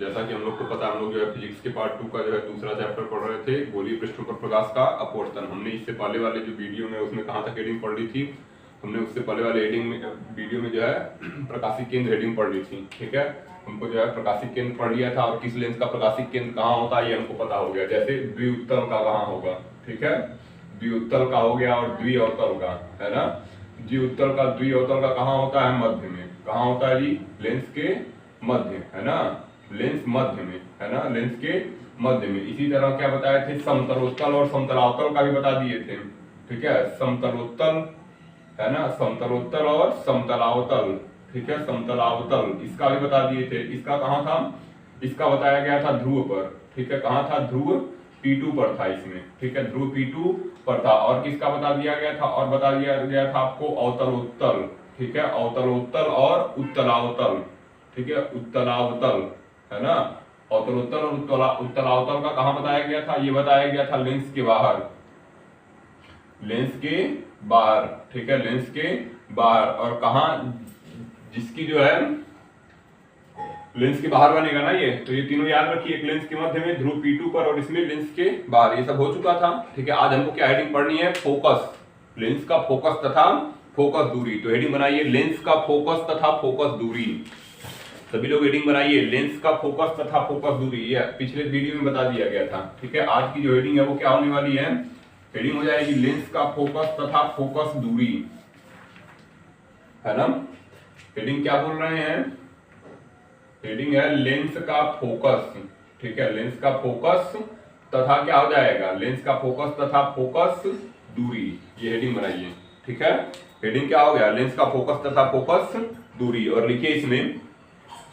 जैसा कि हम लोग को पता है, हम लोग जो है फिजिक्स के पार्ट 2 का जो है दूसरा चैप्टर पढ़ रहे थे, गोलीय पृष्ठों पर प्रकाश का अपवर्तन। हमने इससे पहले वाले जो वीडियो में उसमें कहाँ तक हेडिंग पढ़ ली थी, हमने उससे पहले वाले वीडियो में जो है प्रकाशिक केंद्र हेडिंग पढ़ ली थी। ठीक है, हमको जो है प्रकाशिक केंद्र पढ़ लिया था और किस लेंस का प्रकाशिक केंद्र कहाँ होता है ये हमको पता हो गया। जैसे द्विउत्तल का कहाँ होगा, ठीक है, द्विउत्तल का हो गया और द्विअवतल का, है ना। द्विउत्तल का द्विअवतल का कहाँ होता है, मध्य में। कहाँ होता है जी, लेंस के मध्य, है ना, लेंस मध्य में, है ना, लेंस के मध्य में। इसी तरह क्या बताए थे, समतलोत्तल और समतलावतल का भी बता दिए थे। ठीक है, समतलोत्तल, है ना, समतलोत्तल और समतलावतल, ठीक है, समतलावतल इसका भी बता दिए थे। इसका कहाँ था, इसका बताया गया था ध्रुव पर। ठीक है, कहाँ था, ध्रुव P2 पर था इसमें। ठीक है, ध्रुव P2 पर था। और किसका बता दिया गया था, और बता दिया गया था आपको अवतलोत्तल। ठीक है, अवतलोत्तल और उत्तलावतल। ठीक है, उत्तलावतल, है ना, अवतलोत्तल और उत्तलावतल का कहाँ बताया गया था, ये बताया गया था लेंस के बाहर, लेंस के बाहर। ठीक है, लेंस के बाहर। और कहा, जिसकी जो है लेंस के बाहर बनेगा ना ये, तो ये तीनों याद रखिए, एक लेंस के मध्य में, ध्रुव P2 पर, और इसमें लेंस के बाहर। ये सब हो चुका था। ठीक है, आज हमको क्या हेडिंग पढ़नी है, फोकस, लेंस का फोकस तथा फोकस दूरी। तो हेडिंग बनाइए, लेंस का फोकस तथा फोकस दूरी। सभी लोग हेडिंग बनाइए, लेंस का फोकस तथा फोकस दूरी। ये पिछले वीडियो में बता दिया गया था। ठीक है, आज की जो हेडिंग है वो क्या होने वाली है, हेडिंग हो जाएगी लेंस का फोकस तथा फोकस दूरी, है ना। हेडिंग क्या बोल रहे हैं, हेडिंग है लेंस का फोकस। ठीक है, लेंस का फोकस तथा क्या हो जाएगा, लेंस का फोकस तथा फोकस दूरी। ये हेडिंग बनाइए। ठीक है, हेडिंग क्या हो गया, लेंस का फोकस तथा फोकस दूरी। और लिखिए इसमें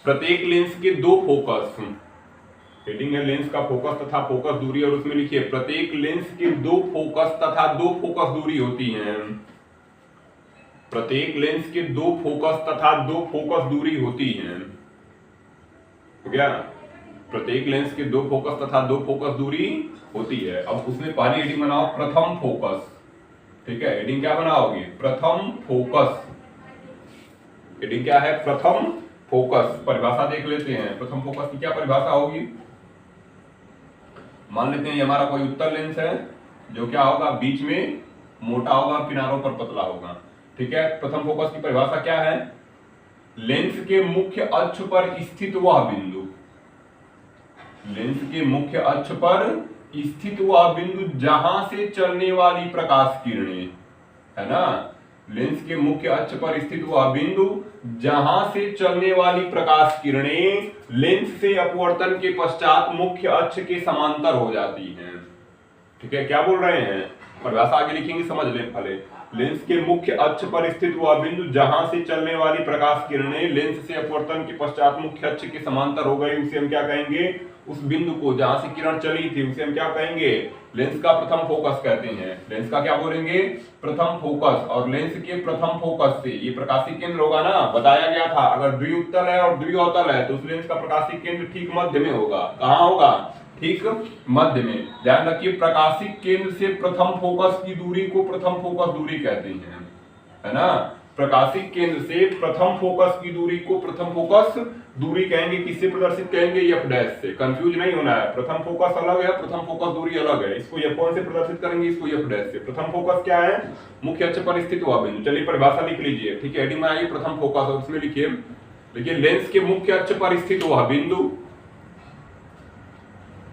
प्रत्येक लेंस के दो फोकस। हेडिंग है लेंस का फोकस तथा फोकस दूरी, और उसमें लिखिए प्रत्येक लेंस के दो फोकस तथा दो फोकस दूरी होती है। प्रत्येक लेंस के दो फोकस तथा दो फोकस दूरी होती है। हो गया, प्रत्येक लेंस के दो फोकस तथा दो फोकस दूरी होती है। अब उसमें पहली हेडिंग बनाओ, प्रथम फोकस। ठीक है, हेडिंग क्या बनाओगे, प्रथम फोकस। हेडिंग क्या है, प्रथम फोकस। परिभाषा देख लेते हैं, प्रथम फोकस की क्या परिभाषा होगी। मान लेते हैं ये हमारा कोई उत्तल लेंस है, जो क्या होगा, बीच में मोटा होगा, किनारों पर पतला होगा। ठीक है, प्रथम फोकस की परिभाषा क्या है, लेंस के मुख्य अक्ष पर स्थित वह बिंदु, लेंस के मुख्य अक्ष पर स्थित वह बिंदु जहां से चलने वाली प्रकाश किरणें, है ना, लेंस के मुख्य अक्ष पर स्थित वह बिंदु जहां से चलने वाली प्रकाश किरणें लेंस से अपवर्तन के पश्चात मुख्य अक्ष के समांतर हो जाती हैं। ठीक है, क्या बोल रहे हैं, परिभाषा आगे लिखेंगे, समझ लें पहले। लेंस के मुख्य अक्ष पर स्थित वह बिंदु जहां से चलने वाली प्रकाश किरणें लेंस से अपवर्तन के पश्चात मुख्य अक्ष के समांतर हो गई, उसे हम क्या कहेंगे, उस बिंदु को जहां से किरण चली थी उसे हम क्या कहेंगे, लेंस का प्रथम फोकस कहते हैं। लेंस का क्या बोलेंगे, प्रथम फोकस। और लेंस के प्रथम फोकस से ये प्रकाशिक केंद्र होगा ना, बताया गया था, अगर द्विउत्तल है और द्विअवतल है तो उस लेंस का प्रकाशिक केंद्र ठीक मध्य में होगा। कहां होगा, ठीक मध्य में। ध्यान रखिए, प्रकाशिक केंद्र से प्रथम फोकस की दूरी को प्रथम फोकस दूरी कहते हैं, है ना। प्रकाशिक केंद्र से प्रथम फोकस की दूरी को प्रथम फोकस दूरी कहेंगे। किससे प्रदर्शित कहेंगे, एफ डैश से। कंफ्यूज नहीं होना है, प्रथम फोकस अलग है, प्रथम फोकस दूरी अलग है। इसको F1 से प्रदर्शित करेंगे, इसको एफ डैश से। प्रथम फोकस क्या है, मुख्य अक्ष पर स्थित हुआ बिंदु। चलिए परिभाषा लिख लीजिए। ठीक है, हेडिंग बनाइए प्रथम फोकस, और उसमें लिखिए, देखिए लेंस के मुख्य अक्ष पर स्थित हुआ बिंदु,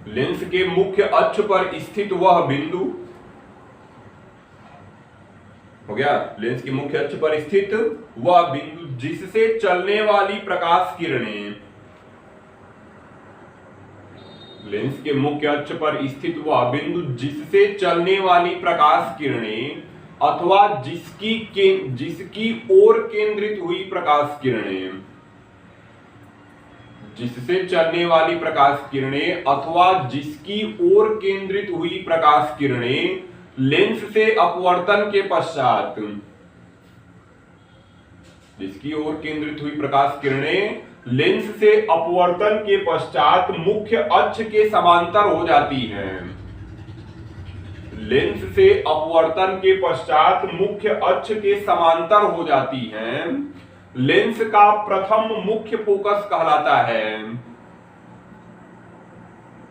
लेंस के मुख्य अक्ष पर स्थित वह बिंदु, हो गया, लेंस के मुख्य अक्ष पर स्थित वह बिंदु जिससे चलने वाली प्रकाश किरणें, लेंस के मुख्य अक्ष पर स्थित वह बिंदु जिससे चलने वाली प्रकाश किरणें अथवा जिसकी ओर केंद्रित हुई प्रकाश किरणें, जिससे चलने वाली प्रकाश किरणें अथवा जिसकी ओर केंद्रित हुई प्रकाश किरणें लेंस से अपवर्तन के पश्चात, जिसकी ओर केंद्रित हुई प्रकाश किरणें लेंस से अपवर्तन के पश्चात मुख्य अक्ष के समांतर हो जाती हैं। लेंस से अपवर्तन के पश्चात मुख्य अक्ष के समांतर हो जाती हैं, लेंस का प्रथम मुख्य फोकस कहलाता है।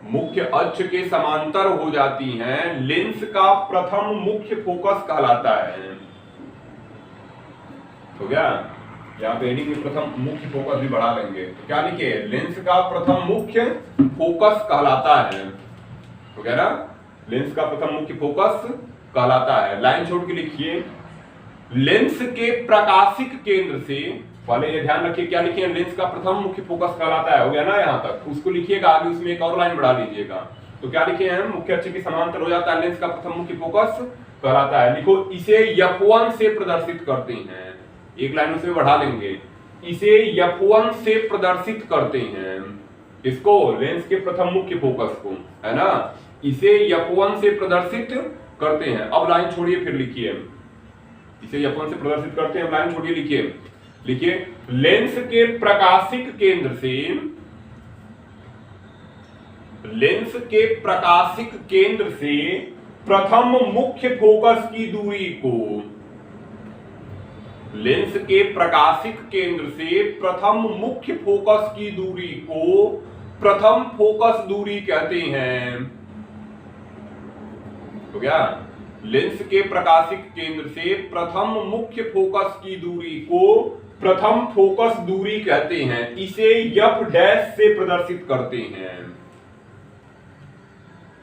मुख्य अक्ष के समांतर हो जाती हैं, लेंस का प्रथम मुख्य फोकस कहलाता है। हो गया? यहाँ पे हेडिंग में प्रथम मुख्य फोकस भी बढ़ा लेंगे, तो क्या लिखे? लेंस का प्रथम मुख्य फोकस कहलाता है। हो गया ना? लेंस का प्रथम मुख्य फोकस कहलाता है। लाइन छोड़ के लिखिए, लेंस के प्रकाशिक केंद्र से, पहले ये ध्यान रखिए क्या लिखिए, लेंस का प्रथम मुख्य फोकस कहलाता है। हो गया ना? यहाँ तक उसको लिखिएगा, आगे उसमें एक और लाइन बढ़ा लीजिएगा। तो क्या लिखे हैं? मुख्य अक्ष के समांतर हो जाता है, लेंस का प्रथम मुख्य फोकस कहलाता है। लिखो, इसे F1 से प्रदर्शित करते हैं। एक लाइन उसमें बढ़ा लेंगे, इसे F1 से प्रदर्शित करते हैं। इसको, लेंस के प्रथम मुख्य फोकस को, है ना? इसे F1 से प्रदर्शित करते हैं। अब लाइन छोड़िए, फिर लिखिए, इसे F1 से प्रदर्शित करते हैं। लाइन छोड़िए, लिखिए लेंस के प्रकाशिक केंद्र से, लेंस के प्रकाशिक केंद्र से प्रथम मुख्य फोकस की दूरी को, लेंस के प्रकाशिक केंद्र से प्रथम मुख्य फोकस की दूरी को प्रथम फोकस दूरी कहते हैं। हो गया? लेंस के प्रकाशिक केंद्र से प्रथम मुख्य फोकस की दूरी को प्रथम फोकस दूरी कहते हैं। इसे F' से प्रदर्शित करते हैं।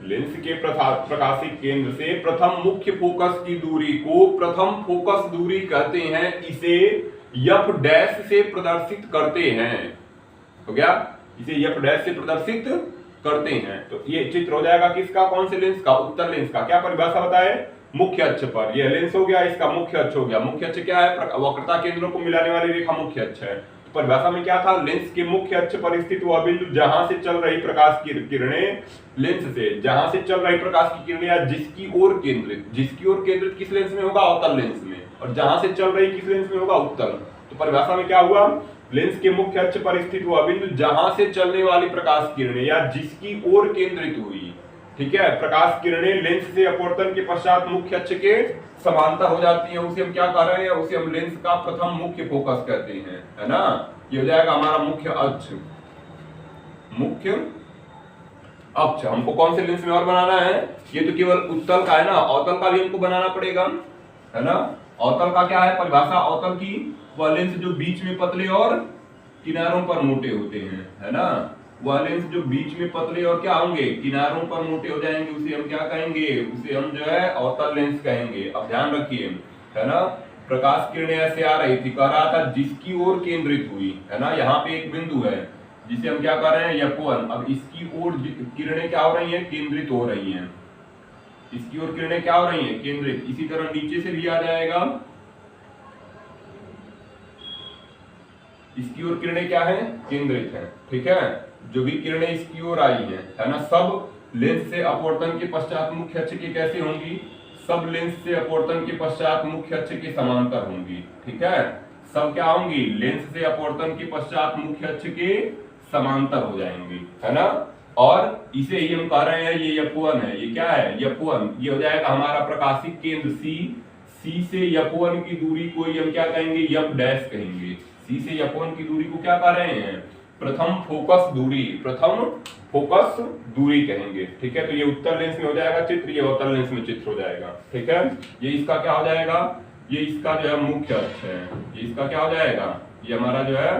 लेंस के प्रकाशिक केंद्र से प्रथम मुख्य फोकस की दूरी को प्रथम फोकस दूरी कहते हैं। इसे F' से प्रदर्शित करते हैं। हो गया? इसे F' से प्रदर्शित करते हैं। तो ये चित्र हो जाएगा किसका? कौन से लेंस का? उत्तल लेंस का। क्या परिभाषा बताए? मुख्य अक्ष पर। यह लेंस हो गया, इसका मुख्य अक्ष हो गया। मुख्य अक्ष क्या है? वक्रता केंद्रों को मिलाने वाली रेखा मुख्य अक्ष है। तो परिभाषा में क्या था? लेंस के मुख्य अक्ष पर स्थित वह बिंदु जहां से चल रही प्रकाश की किरणें, लेंस से जहां से चल रही प्रकाश की किरणें या जिसकी ओर केंद्रित, जिसकी ओर केंद्रित किस लेंस में होगा? अवतल लेंस में। और जहां से चल रही किस लेंस में होगा? उत्तल। तो परिभाषा में क्या हुआ? लेंस के मुख्य अक्ष पर स्थित वह बिंदु जहां से चलने वाली प्रकाश किरणें या जिसकी ओर केंद्रित हुई, ठीक है, प्रकाश किरणें लेंस से अपवर्तन के पश्चात मुख्य अक्ष के समांतर हो जाती हैं, उसे हम क्या कह रहे हैं? उसे हम लेंस का प्रथम मुख्य फोकस कहते हैं, है ना? ये हो जाएगा हमारा मुख्य अक्ष। मुख्य अक्ष हमको कौन से लेंस में और बनाना है? ये तो केवल उत्तल का है ना, अवतल का भी हमको बनाना पड़ेगा, है ना? अवतल का क्या है परिभाषा? अवतल की वह लेंस जो बीच में पतले और किनारों पर मोटे होते हैं, है ना? वह लेंस जो बीच में पतले और क्या होंगे? किनारों पर मोटे हो जाएंगे, उसे हम क्या कहेंगे? उसे हम जो है अवतल लेंस कहेंगे। अब ध्यान रखिए, है ना? प्रकाश किरणें ऐसे आ रही थी, कह रहा था जिसकी ओर केंद्रित हुई, है ना? यहाँ पे एक बिंदु है जिसे हम क्या कर रहे हैं? F1। अब इसकी ओर किरणें क्या हो रही हैं? केंद्रित हो रही हैं। इसकी ओर किरणें क्या हो रही हैं? केंद्रित। इसी तरह नीचे से भी आ जाएगा, इसकी ओर किरणें क्या है? केंद्रित है, ठीक है? जो भी किरणें इसकी ओर आई हैं, है ना, सब लेंस से अपवर्तन के पश्चात मुख्य अक्ष के कैसे होंगी? सब लेंस से अपवर्तन के पश्चात मुख्य अक्ष के समांतर होंगी, ठीक है? सब क्या होंगी? लेंस से अपवर्तन के पश्चात मुख्य अक्ष के समांतर हो जाएंगी, है ना? और इसे ही हम कह रहे हैं ये F1 है। ये क्या है? F1। ये हो जाएगा हमारा प्रकाशिक केंद्र C से F1 की दूरी को हम क्या कहेंगे? F' कहेंगे। C से F1 की दूरी को क्या कह रहे हैं? प्रथम फोकस दूरी, प्रथम फोकस दूरी कहेंगे, ठीक है? तो ये उत्तल लेंस में हो जाएगा चित्र, ये अवतल लेंस में चित्र हो जाएगा, ठीक है? ये इसका क्या हो जाएगा? ये इसका जो है मुख्य अक्ष है। ये इसका क्या हो जाएगा? ये हमारा जो है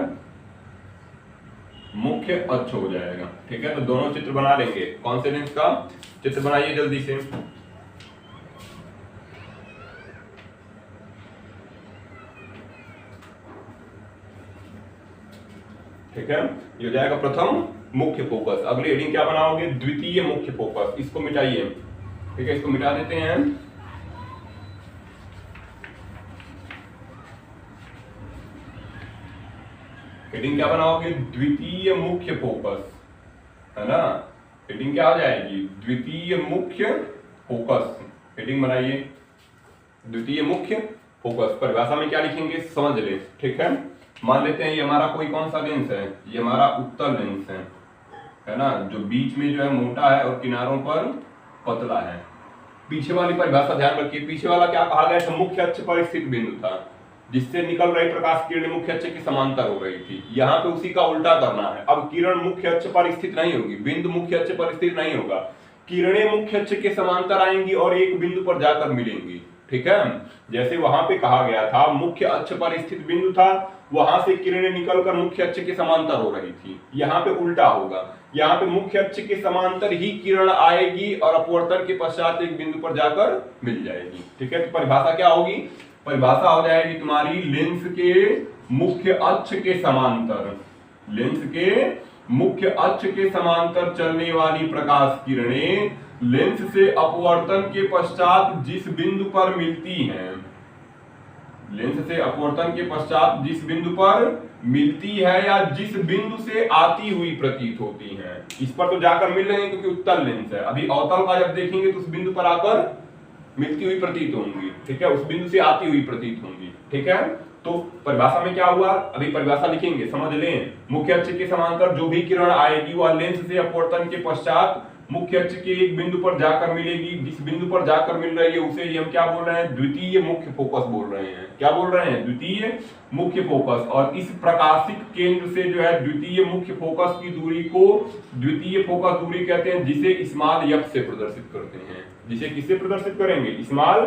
मुख्य अक्ष हो जाएगा, ठीक है? तो दोनों चित्र बना लेंगे। कौन से लेंस का चित्र बनाइए जल्दी से। ठीक है? ये हो जाएगा प्रथम मुख्य फोकस। अगली हेडिंग क्या बनाओगे? द्वितीय मुख्य फोकस। इसको मिटाइए, ठीक है? इसको मिटा देते हैं। हेडिंग क्या बनाओगे? द्वितीय मुख्य फोकस, है ना? हेडिंग क्या आ जाएगी? द्वितीय मुख्य फोकस। हेडिंग बनाइए, द्वितीय मुख्य फोकस। परिभाषा में क्या लिखेंगे? समझ ले, ठीक है? मान लेते हैं ये हमारा कोई कौन सा लेंस है? ये हमारा उत्तल लेंस है ना? जो बीच में जो है मोटा है और किनारों पर पतला है। पीछे वाली परिभाषा ध्यान रखिए, पीछे वाला क्या कहा गया था? मुख्य अक्ष पर स्थित बिंदु था, जिससे निकल रही प्रकाश किरण मुख्य अक्ष के समांतर हो रही थी। यहाँ पे उसी का उल्टा करना है। अब किरण मुख्य अक्ष पर स्थित नहीं होगी, बिंदु मुख्य अक्ष पर स्थित नहीं होगा, किरणें मुख्य अक्ष के समांतर आएंगी और एक बिंदु पर जाकर मिलेंगी। ठीक है, जैसे वहां पे कहा गया था मुख्य अक्ष पर स्थित बिंदु था, वहां से किरणें निकलकर मुख्य अक्ष के समांतर हो रही थी। यहाँ पे उल्टा होगा, यहाँ पे मुख्य अक्ष के समांतर ही किरण आएगी और अपवर्तन के पश्चात एक बिंदु पर जाकर मिल जाएगी। ठीक है, तो परिभाषा क्या होगी? परिभाषा हो जाएगी तुम्हारी लेंस के मुख्य अक्ष के समांतर, लेंस के मुख्य अक्ष के समांतर चलने वाली प्रकाश किरणें लेंस से अपवर्तन के पश्चात जिस बिंदु पर मिलती हैं, लेंस से अपवर्तन के पश्चात जिस बिंदु पर मिलती है या जिस बिंदु से आती हुई प्रतीत होती हैं। इस पर तो जाकर मिल रहे हैं क्योंकि उत्तल लेंस है, अभी अवतल का जब देखेंगे तो उस बिंदु पर आकर मिलती हुई प्रतीत होंगी। ठीक है, उस बिंदु से आती हुई प्रतीत होंगी। ठीक है, तो परिभाषा में क्या हुआ, अभी परिभाषा लिखेंगे, समझ लें। मुख्य अक्ष के समांतर जो भी किरण आएगी वह लेंस से अपवर्तन के पश्चात मुख्य अक्ष के एक बिंदु पर जाकर मिलेगी। जिस बिंदु पर जाकर मिल रही है उसे हम क्या बोल रहे हैं? द्वितीय मुख्य फोकस बोल रहे हैं। क्या बोल रहे हैं? द्वितीय मुख्य फोकस। और इस प्रकाशिक केंद्र से जो है द्वितीय मुख्य फोकस की दूरी को द्वितीय फोकस दूरी कहते हैं, जिसे स्मॉल एफ से प्रदर्शित करते हैं। जिसे किससे प्रदर्शित करेंगे? स्मॉल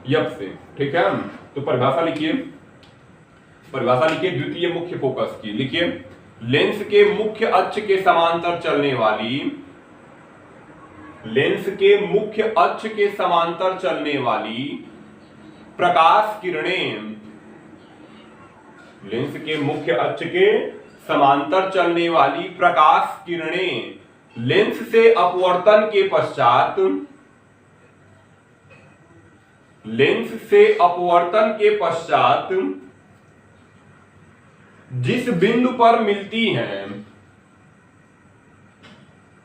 एफ से। ठीक है, तो परिभाषा लिखिए, परिभाषा लिखिए द्वितीय मुख्य फोकस की। लिखिए, लेंस के मुख्य अक्ष के समांतर चलने वाली, लेंस के मुख्य अक्ष के समांतर चलने वाली प्रकाश किरणें, लेंस के मुख्य अक्ष के समांतर चलने वाली प्रकाश किरणें लेंस से अपवर्तन के पश्चात, लेंस से अपवर्तन के पश्चात जिस बिंदु पर मिलती हैं,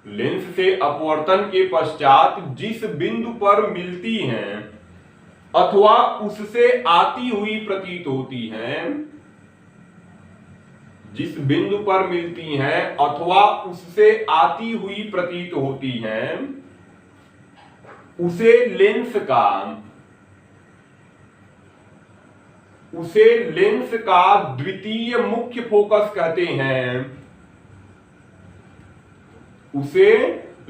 लेंस से अपवर्तन के पश्चात जिस बिंदु पर मिलती हैं अथवा उससे आती हुई प्रतीत होती हैं, जिस बिंदु पर मिलती हैं अथवा उससे आती हुई प्रतीत होती हैं, उसे लेंस का, उसे लेंस का द्वितीय मुख्य फोकस कहते हैं। उसे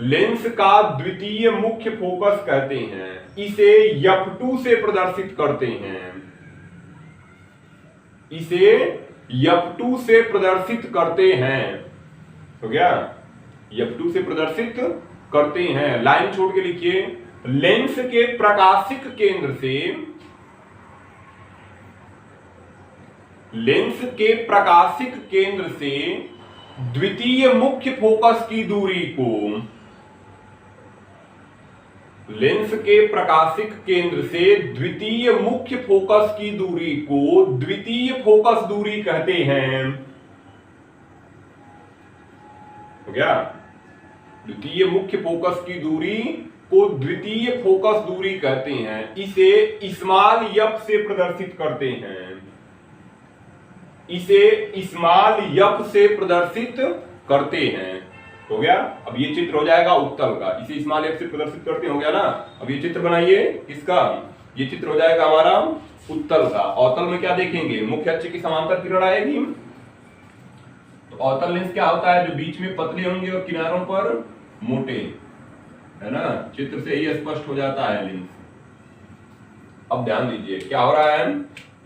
लेंस का द्वितीय मुख्य फोकस कहते हैं। इसे F2 से प्रदर्शित करते हैं, इसे F2 से प्रदर्शित करते हैं। हो गया? F2 से प्रदर्शित करते हैं। लाइन छोड़ के लिखिए, लेंस के प्रकाशिक केंद्र से, लेंस के प्रकाशिक केंद्र से द्वितीय मुख्य फोकस की दूरी को, लेंस के प्रकाशिक केंद्र से द्वितीय मुख्य फोकस की दूरी को द्वितीय फोकस दूरी कहते हैं। हो गया? द्वितीय मुख्य फोकस की दूरी को द्वितीय फोकस दूरी कहते हैं। इसे स्मॉल एफ से प्रदर्शित करते हैं, इसे स्मॉल एफ से प्रदर्शित करते हैं। हो गया? अब ये चित्र हो जाएगा उत्तल का, इसे स्मॉल एफ से प्रदर्शित करते, हो गया ना? अब ये चित्र बनाइए किसका? ये चित्र हो जाएगा हमारा उत्तल का। अवतल में क्या देखेंगे? मुख्य अक्ष की समांतर किरण आएगी। तो अवतल लेंस क्या होता है? जो बीच में पतले होंगे और किनारों पर मोटे, है ना? चित्र से ही स्पष्ट हो जाता है लेंस। अब ध्यान दीजिए क्या हो रहा है?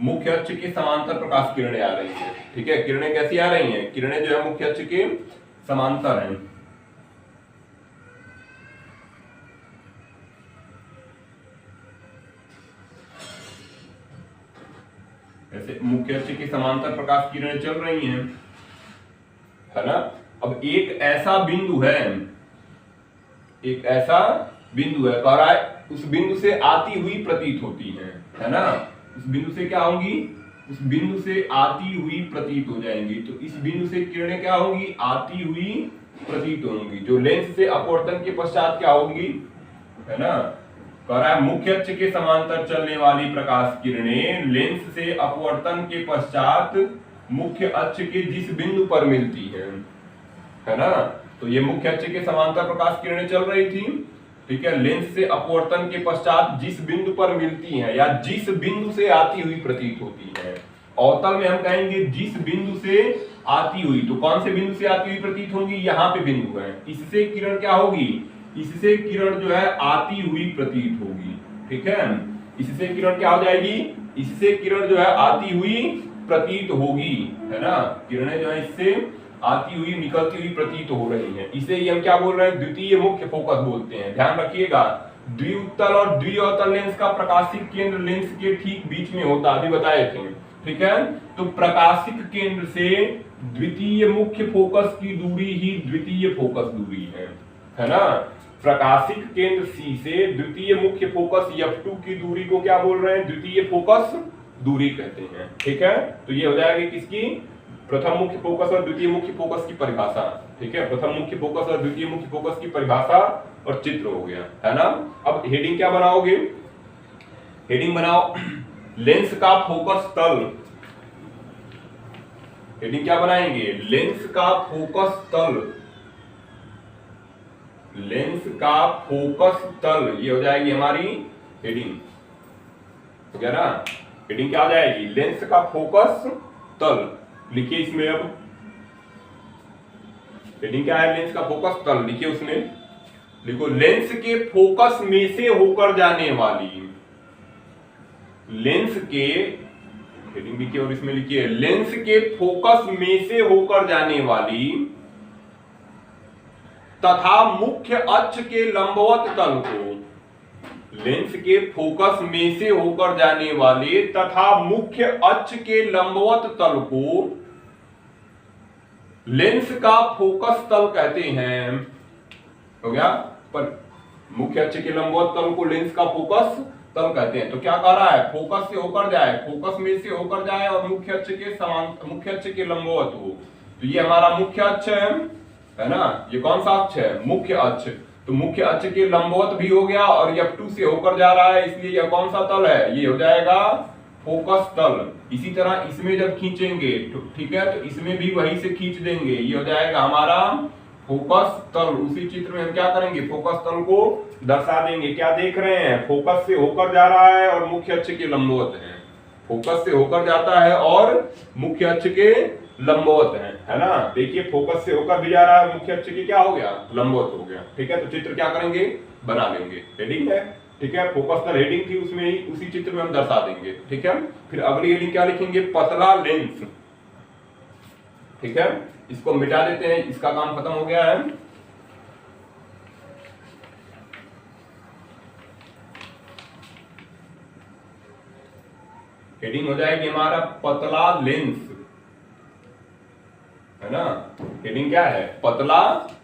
मुख्य अक्ष के समांतर प्रकाश किरणें आ रही हैं। ठीक है, किरणें कैसी आ रही हैं? किरणें जो है मुख्य अक्ष के समांतर हैं। ऐसे मुख्य अक्ष के समांतर प्रकाश किरणें चल रही हैं, है ना? अब एक ऐसा बिंदु है, एक ऐसा बिंदु है, कह रहा है उस बिंदु से आती हुई प्रतीत होती है ना? उस बिंदु से क्या होंगी? उस बिंदु से आती हुई प्रतीत हो जाएंगी। तो इस बिंदु से किरणें क्या होंगी? आती हुई प्रतीत होंगी, जो लेंस से अपवर्तन के पश्चात क्या होंगी, है ना? कह रहा है मुख्य अक्ष के समांतर चलने वाली प्रकाश किरणें लेंस से अपवर्तन के पश्चात मुख्य अक्ष के जिस बिंदु पर मिलती है ना? तो ये मुख्य अक्ष के समांतर प्रकाश किरणें चल रही थी। ठीक है, लेंस से अपवर्तन के पश्चात जिस बिंदु पर मिलती हैं या जिस बिंदु से आती हुई प्रतीत होती है, अवतल में हम कहेंगे जिस बिंदु से आती हुई, तो कौन से बिंदु से आती हुई प्रतीत होगी, यहाँ पे बिंदु है, इससे किरण क्या होगी, इससे किरण जो है आती हुई प्रतीत होगी, ठीक है। इससे किरण क्या हो जाएगी, इससे किरण जो है आती हुई प्रतीत होगी, है ना, किरणें जो है इससे आती हुई निकलती हुई प्रतीत हो रही हैं, इसे ही हम क्या बोल रहे हैं, द्वितीय मुख्य फोकस बोलते हैं। ध्यान रखिएगा, द्विउत्तल और द्विअवतल लेंस का प्रकाशिक केंद्र लेंस के ठीक बीच में होता, अभी बताए थे, ठीक है। तो प्रकाशिक केंद्र से द्वितीय मुख्य फोकस की दूरी ही द्वितीय फोकस दूरी है ना। प्रकाशिक केंद्र C से द्वितीय मुख्य फोकस F2 की दूरी को क्या बोल रहे हैं, द्वितीय फोकस दूरी कहते हैं, ठीक है। तो ये हो जाएगी किसकी, प्रथम मुख्य फोकस और द्वितीय मुख्य फोकस की परिभाषा, ठीक है। प्रथम मुख्य फोकस और द्वितीय मुख्य फोकस की परिभाषा और चित्र हो गया, है ना। अब हेडिंग क्या बनाओगे, हेडिंग बनाओ लेंस का फोकस तल। हेडिंग क्या बनाएंगे, लेंस का फोकस तल, लेंस का फोकस तल, ये हो जाएगी हमारी हेडिंग, हो गया ना। हेडिंग क्या हो जाएगी, लेंस का फोकस तल। लिखिए इसमें, अब हेडिंग क्या है, लेंस का फोकस तल, लिखिए उसमें, लिखो लेंस के फोकस में से होकर जाने वाली, लेंस के, हेडिंग लिखिए और इसमें लिखिए लेंस के फोकस में से होकर जाने वाली तथा मुख्य अक्ष के लंबवत तल को, लेंस के फोकस में से होकर जाने वाले तथा मुख्य अक्ष के लंबवत तल को लेंस का फोकस तल कहते हैं, हो गया। पर मुख्य अक्ष के लंबवत तल को लेंस का फोकस तल कहते हैं। तो क्या कह रहा है, फोकस से होकर जाए, फोकस में से होकर जाए और मुख्य अक्ष के समान, मुख्य अक्ष के लंबवत हो। तो ये हमारा मुख्य अक्ष है ना, ये कौन सा अक्ष है, मुख्य अक्ष। तो मुख्य अक्ष के लंबवत भी हो गया और F2 से होकर जा रहा है, इसलिए यह कौन सा तल है, ये हो जाएगा फोकस तल। इसी तरह इसमें जब खींचेंगे, ठीक है, तो इसमें भी वही से खींच देंगे, ये हो जाएगा हमारा फोकस तल। उसी चित्र में हम क्या करेंगे, फोकस तल को दर्शा देंगे। क्या देख रहे हैं, फोकस से होकर जा रहा है और मुख्य अक्ष के लंबवत है, फोकस से होकर जाता है और मुख्य अक्ष के लंबवत है ना। देखिए फोकस से होकर भी जा रहा है, मुख्य अक्ष की क्या हो गया, लंबवत हो गया, ठीक है। तो चित्र क्या करेंगे, बना लेंगे, हेडिंग है, ठीक है। फोकस तल हेडिंग थी, उसमें ही उसी चित्र में हम दर्शा देंगे, ठीक है। फिर अगली हेडिंग क्या लिखेंगे, पतला लेंस, ठीक है। इसको मिटा देते हैं, इसका काम खत्म हो गया है। हेडिंग हो जाएगी हमारा पतला लेंस, है ना। हेडिंग क्या है, पतला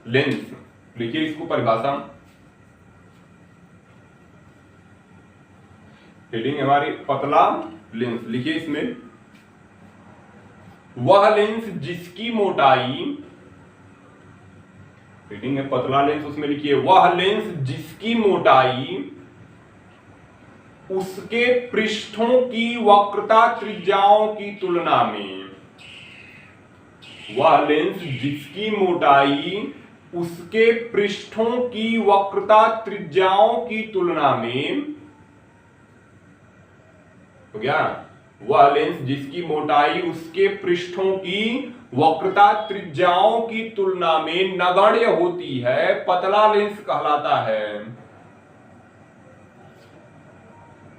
लेंस। लिखिए इसको परिभाषा, हेडिंग हमारी पतला लेंस। लिखिए इसमें, वह लेंस जिसकी मोटाई, हेडिंग है पतला लेंस, उसमें लिखिए वह लेंस जिसकी मोटाई उसके पृष्ठों की वक्रता त्रिज्याओं की तुलना में, वह लेंस जिसकी मोटाई उसके पृष्ठों की वक्रता त्रिज्याओं की तुलना में, हो गया, वह लेंस जिसकी मोटाई उसके पृष्ठों की वक्रता त्रिज्याओं की तुलना में नगण्य होती है, पतला लेंस कहलाता है।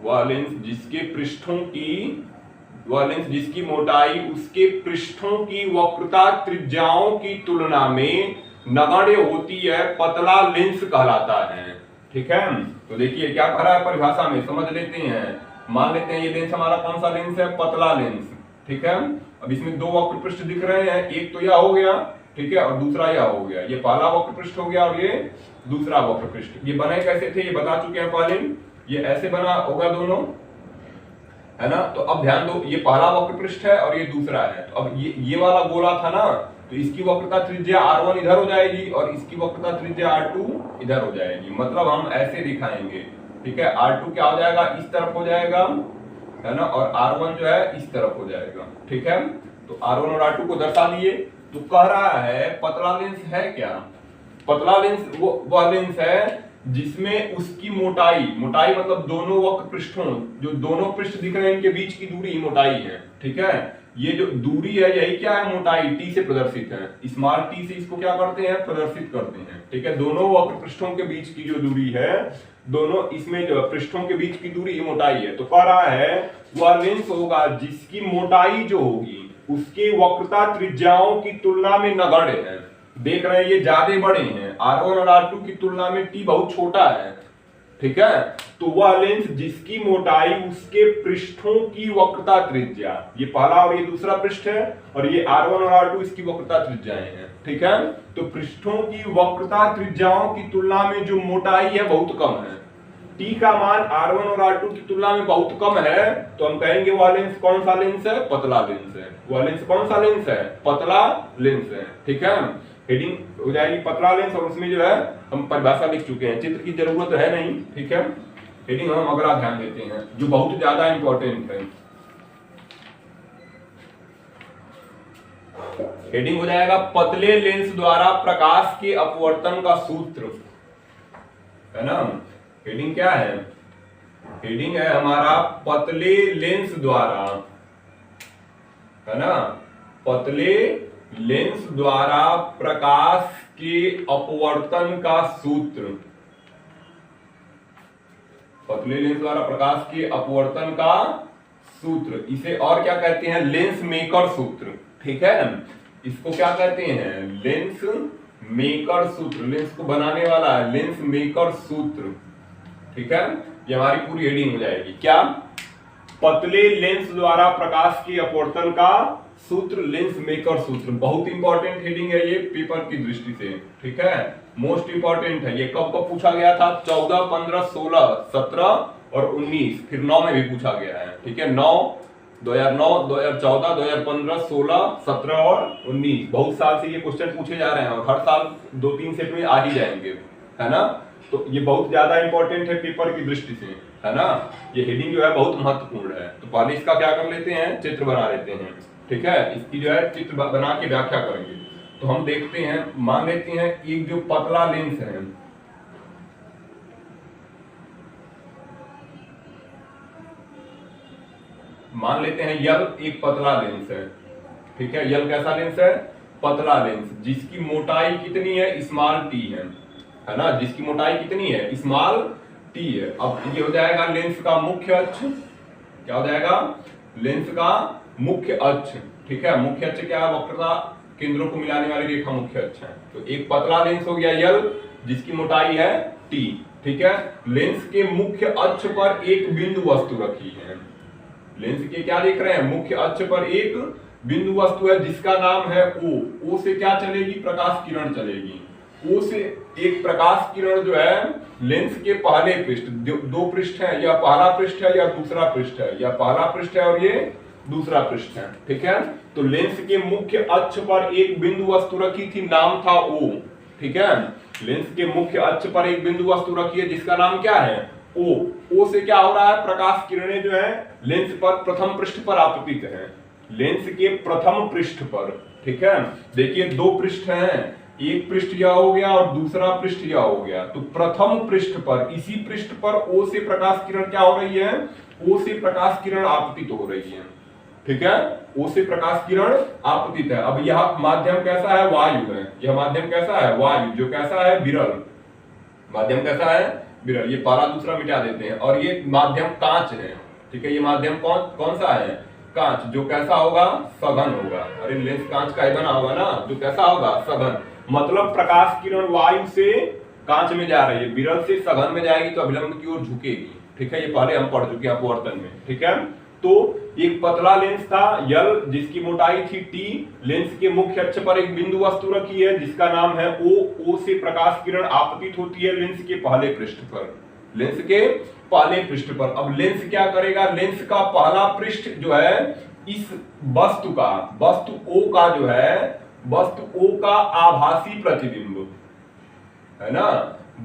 वह लेंस जिसके पृष्ठों की, वह लेंस जिसकी मोटाई उसके पृष्ठों की वक्रता त्रिज्याओं की तुलना में नगण्य होती है, पतला लेंस कहलाता है, ठीक है। तो देखिए क्या कह रहा है परिभाषा में, समझ लेते हैं। मान लेते हैं ये लेंस हमारा कौन सा लेंस है, पतला लेंस, ठीक है। अब इसमें दो वक्र पृष्ठ दिख रहे हैं, एक तो यह हो गया, ठीक है, और दूसरा यह हो गया। ये पहला वक्र पृष्ठ हो गया और ये दूसरा वक्र पृष्ठ। ये बने कैसे थे, ये बता चुके हैं पहले, ये ऐसे बना होगा दोनों, है ना। तो अब ध्यान दो, ये पहला वक्र पृष्ठ है और ये दूसरा है। तो अब ये वाला गोला था ना, तो इसकी वक्रता त्रिज्या R1 इधर हो जाएगी और इसकी वक्रता त्रिज्या R2 इधर हो जाएगी। मतलब हम ऐसे दिखाएंगे, ठीक है। R2 क्या हो जाएगा, इस तरफ हो जाएगा, है ना, और R1 जो है इस तरफ हो जाएगा, ठीक है। तो R1 और R2 को दर्शा दिए। तो कह रहा है पतला लेंस है क्या, पतला लेंस वह लेंस है जिसमें उसकी मोटाई, मोटाई मतलब दोनों वक्र पृष्ठों, जो दोनों पृष्ठ दिख रहे हैं इनके बीच की दूरी मोटाई है, ठीक है। ये जो दूरी है यही क्या है, मोटाई, टी से प्रदर्शित है। स्मॉल टी से इसको क्या करते हैं, प्रदर्शित करते हैं, ठीक है। दोनों वक्र पृष्ठों के बीच की जो दूरी है, दोनों इसमें जो पृष्ठों के बीच की दूरी मोटाई है। तो कह रहा है वह लेंस होगा जिसकी मोटाई जो होगी उसके वक्रता त्रिज्याओं की तुलना में नगण्य है। देख रहे हैं ये ज्यादा बड़े हैं, R1 और R2 की तुलना में टी बहुत छोटा है, ठीक है। तो वह लेंस जिसकी मोटाई उसके पृष्ठों की वक्रता त्रिज्या, ये पहला और ये दूसरा पृष्ठ है, और ये R1 और R2 इसकी वक्रता त्रिज्याएं हैं, ठीक है। तो पृष्ठों की वक्रता त्रिज्याओं की तुलना में जो मोटाई है बहुत कम है, टी का मान R1 और R2 की तुलना में बहुत कम है, तो हम कहेंगे वह लेंस कौन सा लेंस है, पतला लेंस है। वह लेंस कौन सा लेंस है, पतला लेंस है, ठीक है। हेडिंग हो जाएगी पतला लेंस, और उसमें जो है हम परिभाषा लिख चुके हैं, चित्र की जरूरत है नहीं, ठीक है। हेडिंग हम अगला ध्यान देते हैं जो बहुत ज्यादा इंपॉर्टेंट है। हेडिंग हो जाएगा पतले लेंस द्वारा प्रकाश के अपवर्तन का सूत्र, है ना। हेडिंग क्या है, हेडिंग है हमारा पतले लेंस द्वारा, है ना, पतले लेंस द्वारा प्रकाश के अपवर्तन का सूत्र, पतले लेंस द्वारा प्रकाश के अपवर्तन का सूत्र। इसे और क्या कहते हैं, लेंस मेकर सूत्र, ठीक है। इसको क्या कहते हैं, लेंस मेकर सूत्र, लेंस को बनाने वाला है लेंस मेकर सूत्र, ठीक है। ये हमारी पूरी हेडिंग हो जाएगी। क्या, पतले लेंस द्वारा प्रकाश के अपवर्तन का सूत्र, लेंस मेकर सूत्र। बहुत इंपॉर्टेंट हेडिंग है ये पेपर की दृष्टि से, ठीक है, मोस्ट इंपॉर्टेंट है। ये कब कब पूछा गया था, 14, 15, 16, 17 और 19, फिर 9 में भी पूछा गया है, ठीक है। 2009, 2014, 2015, 16, 17 और 19, बहुत साल से ये क्वेश्चन पूछे जा रहे हैं और हर साल 2-3 सेट में आ ही जाएंगे, है ना। तो ये बहुत ज्यादा इंपॉर्टेंट है पेपर की दृष्टि से, है ना। ये हेडिंग जो है बहुत महत्वपूर्ण है। तो पहले इसका क्या कर लेते हैं, चित्र बना लेते हैं, ठीक है। इसकी जो है चित्र बना के व्याख्या करेंगे। तो हम देखते हैं, मान लेते हैं एक जो पतला लेंस है, मान लेते हैं यल एक पतला लेंस है, ठीक है। यल कैसा लेंस है, पतला लेंस, जिसकी मोटाई कितनी है, स्मॉल टी है ना, जिसकी मोटाई कितनी है, स्मॉल टी है। अब ये हो जाएगा लेंस का मुख्य अक्ष, क्या हो जाएगा, लेंस का मुख्य अक्ष, ठीक है। मुख्य अक्ष क्या है, वक्रता केंद्रों को मिलाने वाली रेखा मुख्य अक्ष है। तो एक पतला लेंस हो गया यल, जिसकी मोटाई है टी, ठीक है। लेंस के मुख्य अक्ष पर एक बिंदु वस्तु रखी है, लेंस के क्या देख रहे हैं, मुख्य अक्ष पर एक बिंदु वस्तु है जिसका नाम है O। O से क्या चलेगी, प्रकाश किरण चलेगी। O से एक प्रकाश किरण जो है लेंस के पहले पृष्ठ, दो पृष्ठ है, या पहला पृष्ठ है या दूसरा पृष्ठ है, या पहला पृष्ठ है और ये दूसरा पृष्ठ है, ठीक है। तो लेंस के मुख्य अक्ष पर एक बिंदु वस्तु रखी थी, नाम था O, ठीक है। लेंस के मुख्य अक्ष पर एक बिंदु वस्तु रखी है जिसका नाम क्या है, O। O से क्या हो रहा है, प्रकाश किरणें जो है लेंस पर प्रथम पृष्ठ पर आपतित है, लेंस के प्रथम पृष्ठ पर, ठीक है। देखिए दो पृष्ठ हैं, एक पृष्ठ यह हो गया और दूसरा पृष्ठ यह हो गया। तो प्रथम पृष्ठ पर, इसी पृष्ठ पर O से प्रकाश किरण क्या हो रही है, O से प्रकाश किरण आपतित हो रही है, ठीक है। O से प्रकाश किरण आपतित है। अब यह माध्यम कैसा है, वायु है। यह माध्यम कैसा है, वायु, जो कैसा है, विरल। माध्यम कैसा है, विरल। ये पहला दूसरा मिटा देते हैं। और ये माध्यम कांच है, ठीक है। ये माध्यम कौन सा है, कांच, जो कैसा होगा, सघन होगा। अरे लेंस कांच का ही बना होगा ना, जो कैसा होगा, सघन। मतलब प्रकाश किरण वायु से कांच में जा रही है, विरल से सघन में जाएगी तो अभिलंब की ओर झुकेगी, ठीक है। ये पहले हम पढ़ चुके हैं अपवर्तन में, ठीक है। तो एक पतला लेंस था यल, जिसकी मोटाई थी टी, लेंस के मुख्य अक्ष पर एक बिंदु वस्तु रखी है जिसका नाम है O। O से प्रकाश किरण आपतित होती है लेंस के पहले पृष्ठ पर, लेंस के पहले पृष्ठ पर। अब लेंस क्या करेगा, लेंस का पहला पृष्ठ जो है इस वस्तु का, वस्तु O का जो है, वस्तु O का आभासी प्रतिबिंब, है ना।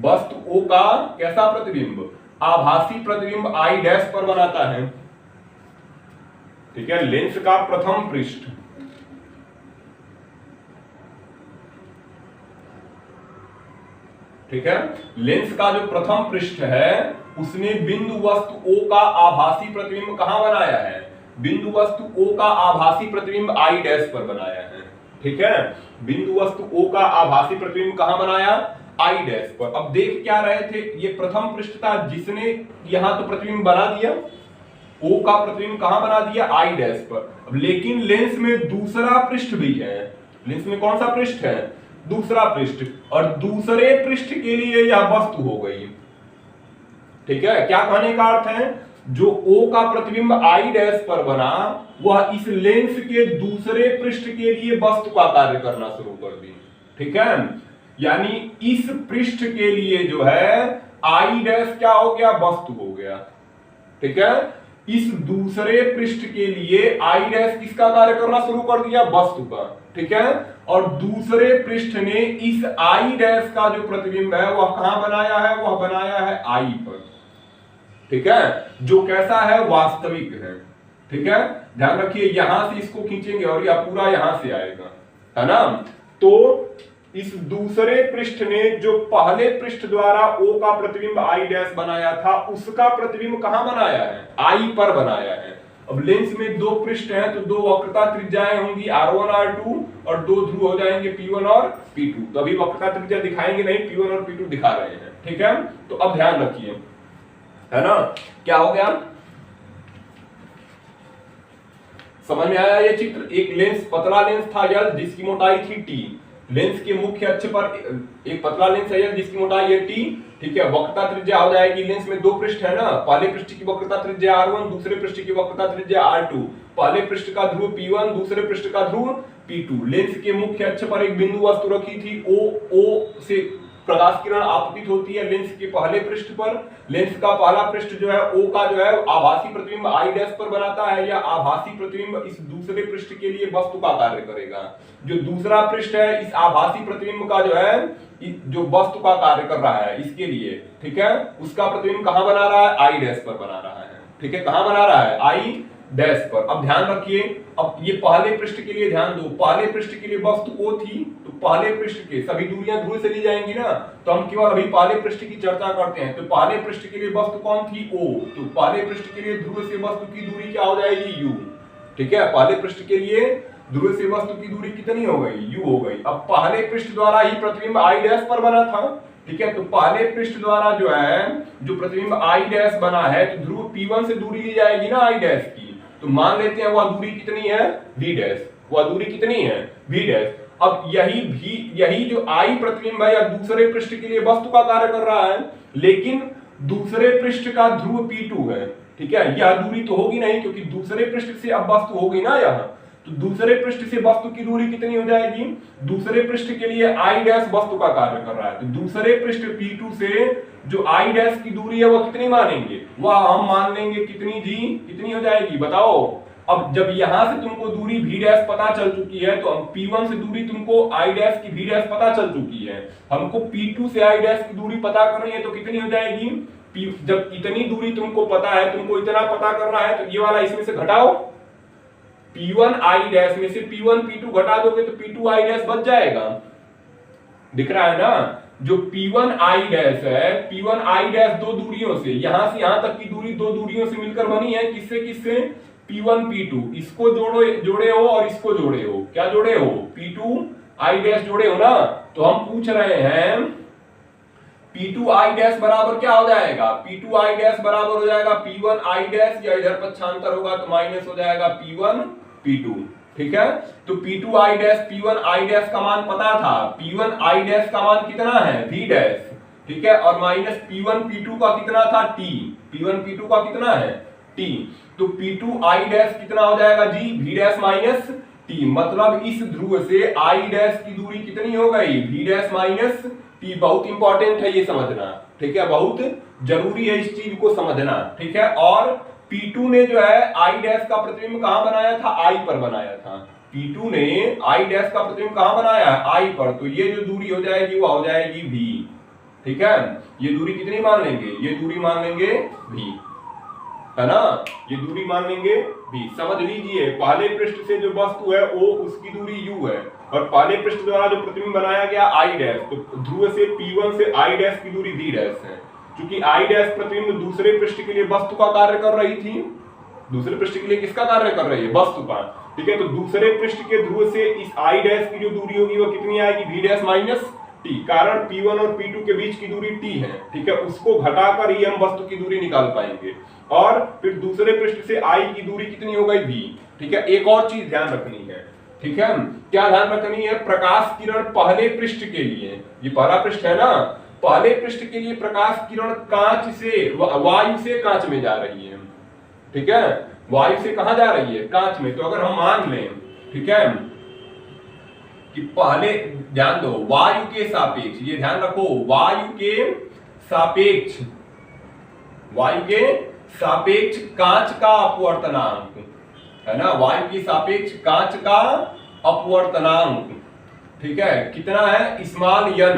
वस्तु O का कैसा प्रतिबिंब, आभासी प्रतिबिंब I' पर बनाता है, ठीक है। लेंस का प्रथम पृष्ठ, ठीक है। लेंस का जो प्रथम पृष्ठ है उसने बिंदु वस्तु O का आभासी प्रतिबिंब कहां बनाया है? बिंदु वस्तु O का आभासी प्रतिबिंब I डैश पर बनाया है, ठीक है। बिंदु वस्तु O का आभासी प्रतिबिंब कहां बनाया? I डैश पर। अब देख क्या रहे थे, ये प्रथम पृष्ठ था जिसने यहां तो प्रतिबिंब बना दिया, O का प्रतिबिंब कहां बना दिया? I डैश पर। अब लेकिन लेंस में दूसरा पृष्ठ भी है। लेंस में कौन सा पृष्ठ है? दूसरा पृष्ठ, और दूसरे पृष्ठ के लिए यह वस्तु हो गई, ठीक है। क्या कहने का अर्थ है? जो O का प्रतिबिंब I डैश पर बना वह इस लेंस के दूसरे पृष्ठ के लिए वस्तु का कार्य करना शुरू कर दी, ठीक है। यानी इस पृष्ठ के लिए जो है I डैश क्या हो गया? वस्तु हो गया, ठीक है। इस दूसरे पृष्ठ के लिए I डैश किसका कार्य करना शुरू कर दिया? वस्तु का, ठीक है। और दूसरे पृष्ठ ने इस I डैश का जो प्रतिबिंब है वह कहां बनाया है? वह बनाया है I पर, ठीक है, जो कैसा है? वास्तविक है, ठीक है। ध्यान रखिए, यहां से इसको खींचेंगे और यह पूरा यहां से आएगा, है ना। तो इस दूसरे पृष्ठ ने जो पहले पृष्ठ द्वारा O का प्रतिबिंब I डैश बनाया था उसका प्रतिबिंब कहां बनाया है? I पर बनाया है। अब लेंस में दो पृष्ठ हैं तो दो वक्रता त्रिज्याएं होंगी R1 R2 और दो ध्रुव हो जाएंगे P1 और P2। तो अभी वक्रता त्रिज्या दिखाएंगे नहीं, P1 और P2 दिखा रहे हैं, ठीक है। तो अब ध्यान रखिए, है ना, क्या हो गया? समझ में आया ये चित्र? एक लेंस, पतला लेंस था L जिसकी मोटाई थी T। लेंस के मुख्य अक्ष पर एक पतला लेंस है L जिसकी मोटाई है T, ठीक है। वक्रता त्रिज्या हो जाएगी, लेंस में दो पृष्ठ है ना, पहले पृष्ठ की वक्रता त्रिज्या R1, दूसरे पृष्ठ की वक्रता त्रिज्या R2। पहले पृष्ठ का ध्रुव P1, दूसरे पृष्ठ का ध्रुव P2। लेंस के मुख्य अक्ष पर एक बिंदु वस्तु रखी थी O से प्रकाश किरण आपतित होती है लेंस के पहले पृष्ठ पर। लेंस का पहला पृष्ठ जो है O का जो है आभासी प्रतिबिंब I डैश पर बनाता है, या आभासी प्रतिबिंब इस दूसरे पृष्ठ के लिए वस्तु का कार्य करेगा। जो दूसरा पृष्ठ है इस आभासी प्रतिबिंब का जो है जो वस्तु का कार्य कर रहा है इसके लिए, ठीक है, उसका प्रतिबिंब कहां बना रहा है? I डैश पर बना रहा है, ठीक है। कहां बना रहा है? I डैश पर। अब ध्यान रखिए, अब ये पहले पृष्ठ के लिए ध्यान दो, पहले पृष्ठ के लिए वस्तु O थी तो पहले पृष्ठ के सभी दूरियां ध्रुव से ली जाएंगी ना, तो हम केवल अभी पहले पृष्ठ की चर्चा करते हैं। तो पहले पृष्ठ के लिए वस्तु कौन थी? O। तो पहले पृष्ठ के लिए ध्रुव से वस्तु की दूरी क्या हो जाएगी? U, ठीक है। पहले पृष्ठ के लिए ध्रुव से वस्तु की दूरी कितनी हो गई? U हो गई। अब पहले पृष्ठ द्वारा ही प्रतिबिंब I डैश पर बना था, ठीक है। तो पहले पृष्ठ द्वारा जो है जो प्रतिबिंब I डैश बना है तो ध्रुव P1 से दूरी ली जाएगी ना I डैश की, तो मान लेते हैं वह दूरी कितनी है? V dash. वह दूरी कितनी है? V dash. अब यही जो I प्रतिबिंब है या दूसरे पृष्ठ के लिए वस्तु का कार्य कर रहा है, लेकिन दूसरे पृष्ठ का ध्रुव P2 है, ठीक है। यह दूरी तो होगी नहीं क्योंकि दूसरे पृष्ठ से अब वस्तु होगी ना यहाँ, तो दूसरे पृष्ठ से वस्तु की दूरी कितनी हो जाएगी? दूसरे पृष्ठ के लिए I डैश वस्तु का कार्य कर रहा है, तो दूसरे पृष्ठ P2 से जो I डैश की दूरी है वो कितनी मानेंगे? वह हम मान लेंगे कितनी जी? कितनी हो जाएगी बताओ? अब जब यहां से तुमको दूरी V डैश पता चल चुकी है तो हम P1 से दूरी तुमको I डैश की V डैश पता चल चुकी है, हमको P2 से I डैश की दूरी पता करनी है तो कितनी हो जाएगी? जब इतनी दूरी तुमको पता है, तुमको इतना पता करना है, तो ये वाला इसमें से घटाओ, P1 I डैश में से P1 P2 घटा दोगे तो P2 I डैश बच जाएगा। दिख रहा है ना? जो P1 I डैश है, P1 I डैश दो दूरियों से, यहां से यहां तक की दूरी दो दूरियों से मिलकर बनी है। किससे किससे? P1 P2। इसको जोड़े हो और इसको जोड़े हो। क्या जोड़े हो? P2 I डैश जोड़े हो ना। तो हम पूछ रहे हैं P2 I डैश बराबर क्या हो जाएगा? P2 I डैश बराबर हो जाएगा P1 I डैश, या इधर पक्षांतर होगा तो माइनस हो जाएगा P1 P2, ठीक है। तो P2 I dash P1 I dash का मान पता था, P1 I डैश का मान कितना है? V डैश, ठीक है। और माइनस P1 P2 का कितना था? T। P1 P2 का कितना है? T। तो P2 I डैश कितना हो जाएगा जी? V dash minus T। मतलब इस ध्रुव से I डैश की दूरी कितनी हो गई? V dash minus T। बहुत इंपॉर्टेंट है ये समझना, ठीक है, बहुत जरूरी है इस चीज को समझना, ठीक है। और P2 ने जो है I डैश का प्रतिबिंब कहां बनाया था? I पर बनाया था। P2 ने I डैश का प्रतिबिंब कहां बनाया है? I पर। तो ये जो दूरी हो जाएगी वो हो जाएगी V, ठीक है। ये दूरी कितनी मान लेंगे? ये दूरी मान लेंगे V, है ना। ये दूरी मान लेंगे V। समझ लीजिए, पहले पृष्ठ से जो वस्तु है O उसकी दूरी U है, और पहले पृष्ठ द्वारा जो प्रतिबिंब बनाया गया आई डैश, तो ध्रुव से P1 से आई डैश की दूरी V डैश है। क्योंकि आई डैश प्रतिबिंब दूसरे पृष्ठ के लिए वस्तु का कार्य कर रही थी, दूसरे पृष्ठ के लिए किसका कार्य कर रही है, वस्तु का। ठीक है, तो दूसरे पृष्ठ के ध्रुव से इस आई डैश की जो दूरी होगी वो कितनी आएगी, V डैश माइनस T, कारण P1 और P2 के बीच की दूरी T है। ठीक है, उसको घटाकर ही हम वस्तु की दूरी निकाल पाएंगे। और फिर दूसरे पृष्ठ से I की दूरी कितनी हो गई, V। ठीक है, एक और चीज ध्यान रखनी है। ठीक है, क्या ध्यान रखनी है, प्रकाश किरण पहले पृष्ठ के लिए, ये पहला पृष्ठ है ना, पहले पृष्ठ के लिए प्रकाश किरण कांच से, वायु से कांच में जा रही है। ठीक है, वायु से कहां जा रही है, कांच में। तो अगर हम मान लें, ठीक है, कि पहले ध्यान दो, वायु के सापेक्ष, ये ध्यान रखो, वायु के सापेक्ष, वायु के सापेक्ष कांच का अपवर्तनांक है ना, वायु के सापेक्ष कांच का अपवर्तनांक, ठीक है, कितना है, स्मॉल n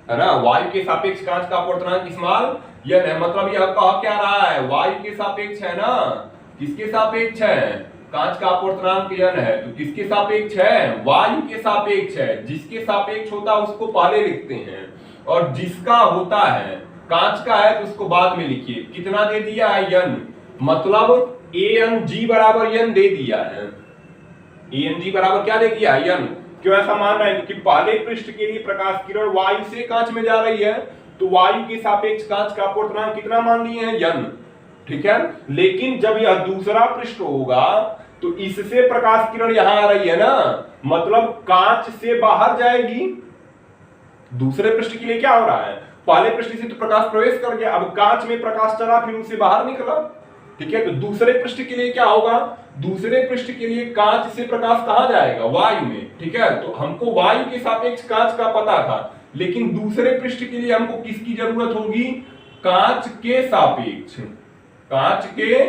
है ना, वायु के सापेक्ष कांच का अपवर्तनांक स्मॉल n है। मतलब यह कहा क्या रहा है, वायु के सापेक्ष है ना, किसके सापेक्ष है, कांच का अपवर्तनांक n है, तो किसके सापेक्ष है, वायु के सापेक्ष है। जिसके सापेक्ष होता है उसको पहले लिखते हैं, और जिसका होता है कांच का है तो उसको बाद में लिखिए। कितना दे दिया है, n, मतलब ANG बराबर n दे दिया है, ANG बराबर क्या दे दिया है, n। क्यों ऐसा मान रहे हैं, कि पहले पृष्ठ के लिए प्रकाश किरण वायु से कांच में जा रही है, तो वायु के सापेक्ष कांच का अपवर्तनांक कितना मान लिए हैं, n। ठीक है, लेकिन जब यह दूसरा पृष्ठ होगा तो इससे प्रकाश किरण यहां आ रही है ना, मतलब कांच से बाहर जाएगी। दूसरे पृष्ठ के लिए क्या हो रहा है, पहले पृष्ठ से तो प्रकाश प्रवेश कर गया, अब कांच में प्रकाश चला फिर उससे बाहर निकला। ठीक है, तो दूसरे पृष्ठ के लिए क्या होगा, दूसरे पृष्ठ के लिए कांच से प्रकाश कहां जाएगा, वायु में। ठीक है, तो हमको वायु के सापेक्ष कांच का पता था, लेकिन दूसरे पृष्ठ के लिए हमको किसकी जरूरत होगी, कांच के सापेक्ष, कांच के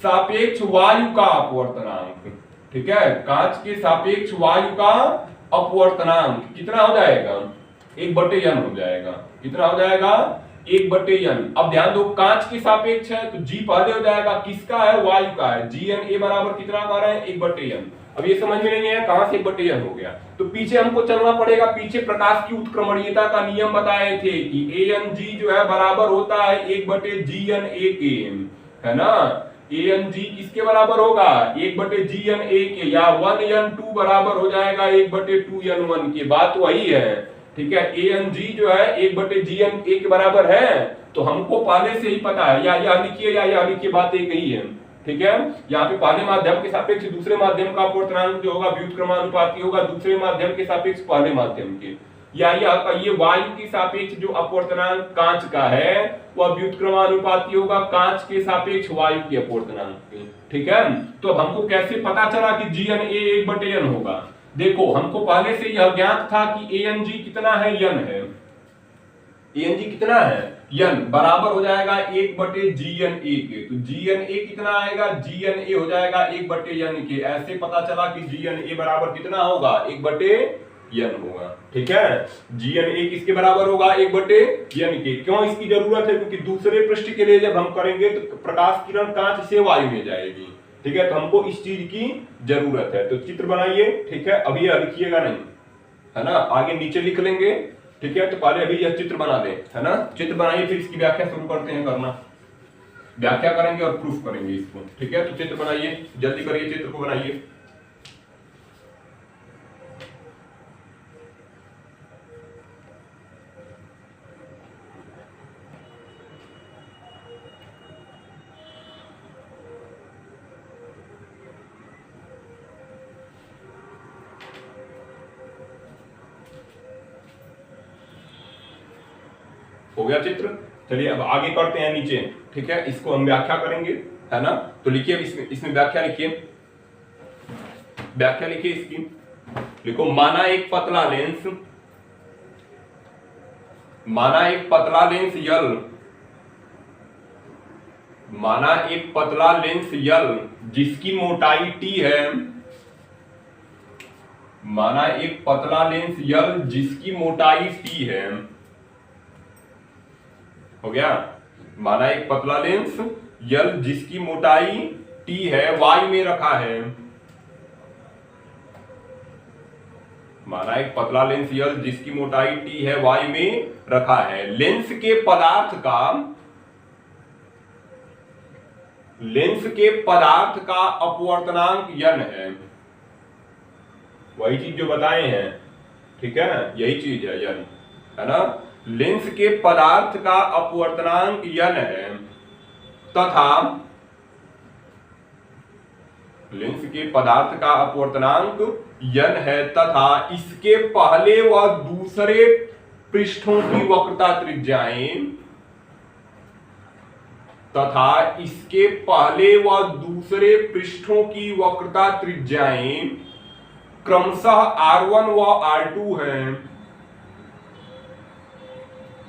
सापेक्ष वायु का अपवर्तनांक। ठीक है, कांच के सापेक्ष वायु का अपवर्तनांक कितना हो जाएगा, 1/n हो जाएगा। कितना हो जाएगा, 1/n। अब ध्यान दो, कांच के सापेक्ष है तो G पहले हो जाएगा, किसका है, वायु का है, GNA बराबर कितना कर रहे हैं, 1/n। अब ये समझ में नहीं है कहां से 1/n हो गया, तो पीछे हमको चलना पड़ेगा। पीछे प्रकाश की उत्क्रमणीयता का नियम बताए थे कि ANG जो है बराबर होता है 1/GNA के, है ना। ANG किसके बराबर होगा, 1/GNA के, या 1n2 बराबर हो जाएगा 1/2n1 के। बात वही है। ठीक है, ANG जो है 1/GNA के बराबर है, तो हमको पहले से ही पता है, या यह लिखिए या यह लिखिए, बात एक ही है। ठीक है, यहाँ पे पहले माध्यम के सापेक्ष दूसरे माध्यम का अपवर्तनांक जो होगा व्युत्क्रमानुपाती होगा दूसरे माध्यम के सापेक्ष पहले माध्यम के, या ये वायु के सापेक्ष जो अपवर्तनांक कांच का है वह व्युत्क्रमानुपाती होगा कांच के सापेक्ष वायु के अपवर्तनांक के। ठीक है, तो अब हमको कैसे पता चला कि GNA 1/n होगा, देखो हमको पहले से यह ज्ञात था कि ANG कितना है, n है, ANG कितना है, n बराबर हो जाएगा 1/GNA के, तो GNA कितना आएगा, GNA हो जाएगा 1/n के। ऐसे पता चला कि GNA बराबर कितना होगा, 1/n होगा। ठीक है, GNA किसके बराबर होगा, 1/n के। क्यों इसकी जरूरत है, क्योंकि दूसरे पृष्ठ के लिए जब हम करेंगे तो प्रकाश किरण कांच से वायु में जाएगी। ठीक है, तो हमको इस चीज की जरूरत है, तो चित्र बनाइए। ठीक है, अभी यह लिखिएगा नहीं, है ना, आगे नीचे लिख लेंगे। ठीक है, तो पहले अभी यह चित्र बना दें, है ना, चित्र बनाइए, फिर इसकी व्याख्या शुरू करते हैं करना। व्याख्या करेंगे और प्रूफ करेंगे इसको। ठीक है, तो चित्र बनाइए, जल्दी करिए, चित्र को बनाइए। हो गया चित्र। चलिए अब आगे करते हैं नीचे। ठीक है, इसको हम व्याख्या करेंगे, है ना, तो लिखिए इसमें व्याख्या लिखिए, व्याख्या लिखिए इसकी। लिखो, माना एक पतला लेंस, माना एक पतला लेंस यल, माना एक पतला लेंस यल जिसकी मोटाई t है, माना एक पतला लेंस यल जिसकी मोटाई t है। हो गया, माना एक पतला लेंस यल जिसकी मोटाई t है, वायु में रखा है, माना एक पतला लेंस यल जिसकी मोटाई t है y में रखा है। लेंस के पदार्थ का अपवर्तनांक n है, वही चीज जो बताए हैं, ठीक है, यही चीज है n, है ना। लेंस के पदार्थ का अपवर्तनांक n है तथा लेंस के पदार्थ का अपवर्तनांक n है तथा इसके पहले व दूसरे पृष्ठों की वक्रता त्रिज्याएं क्रमशः R1 व R2 हैं।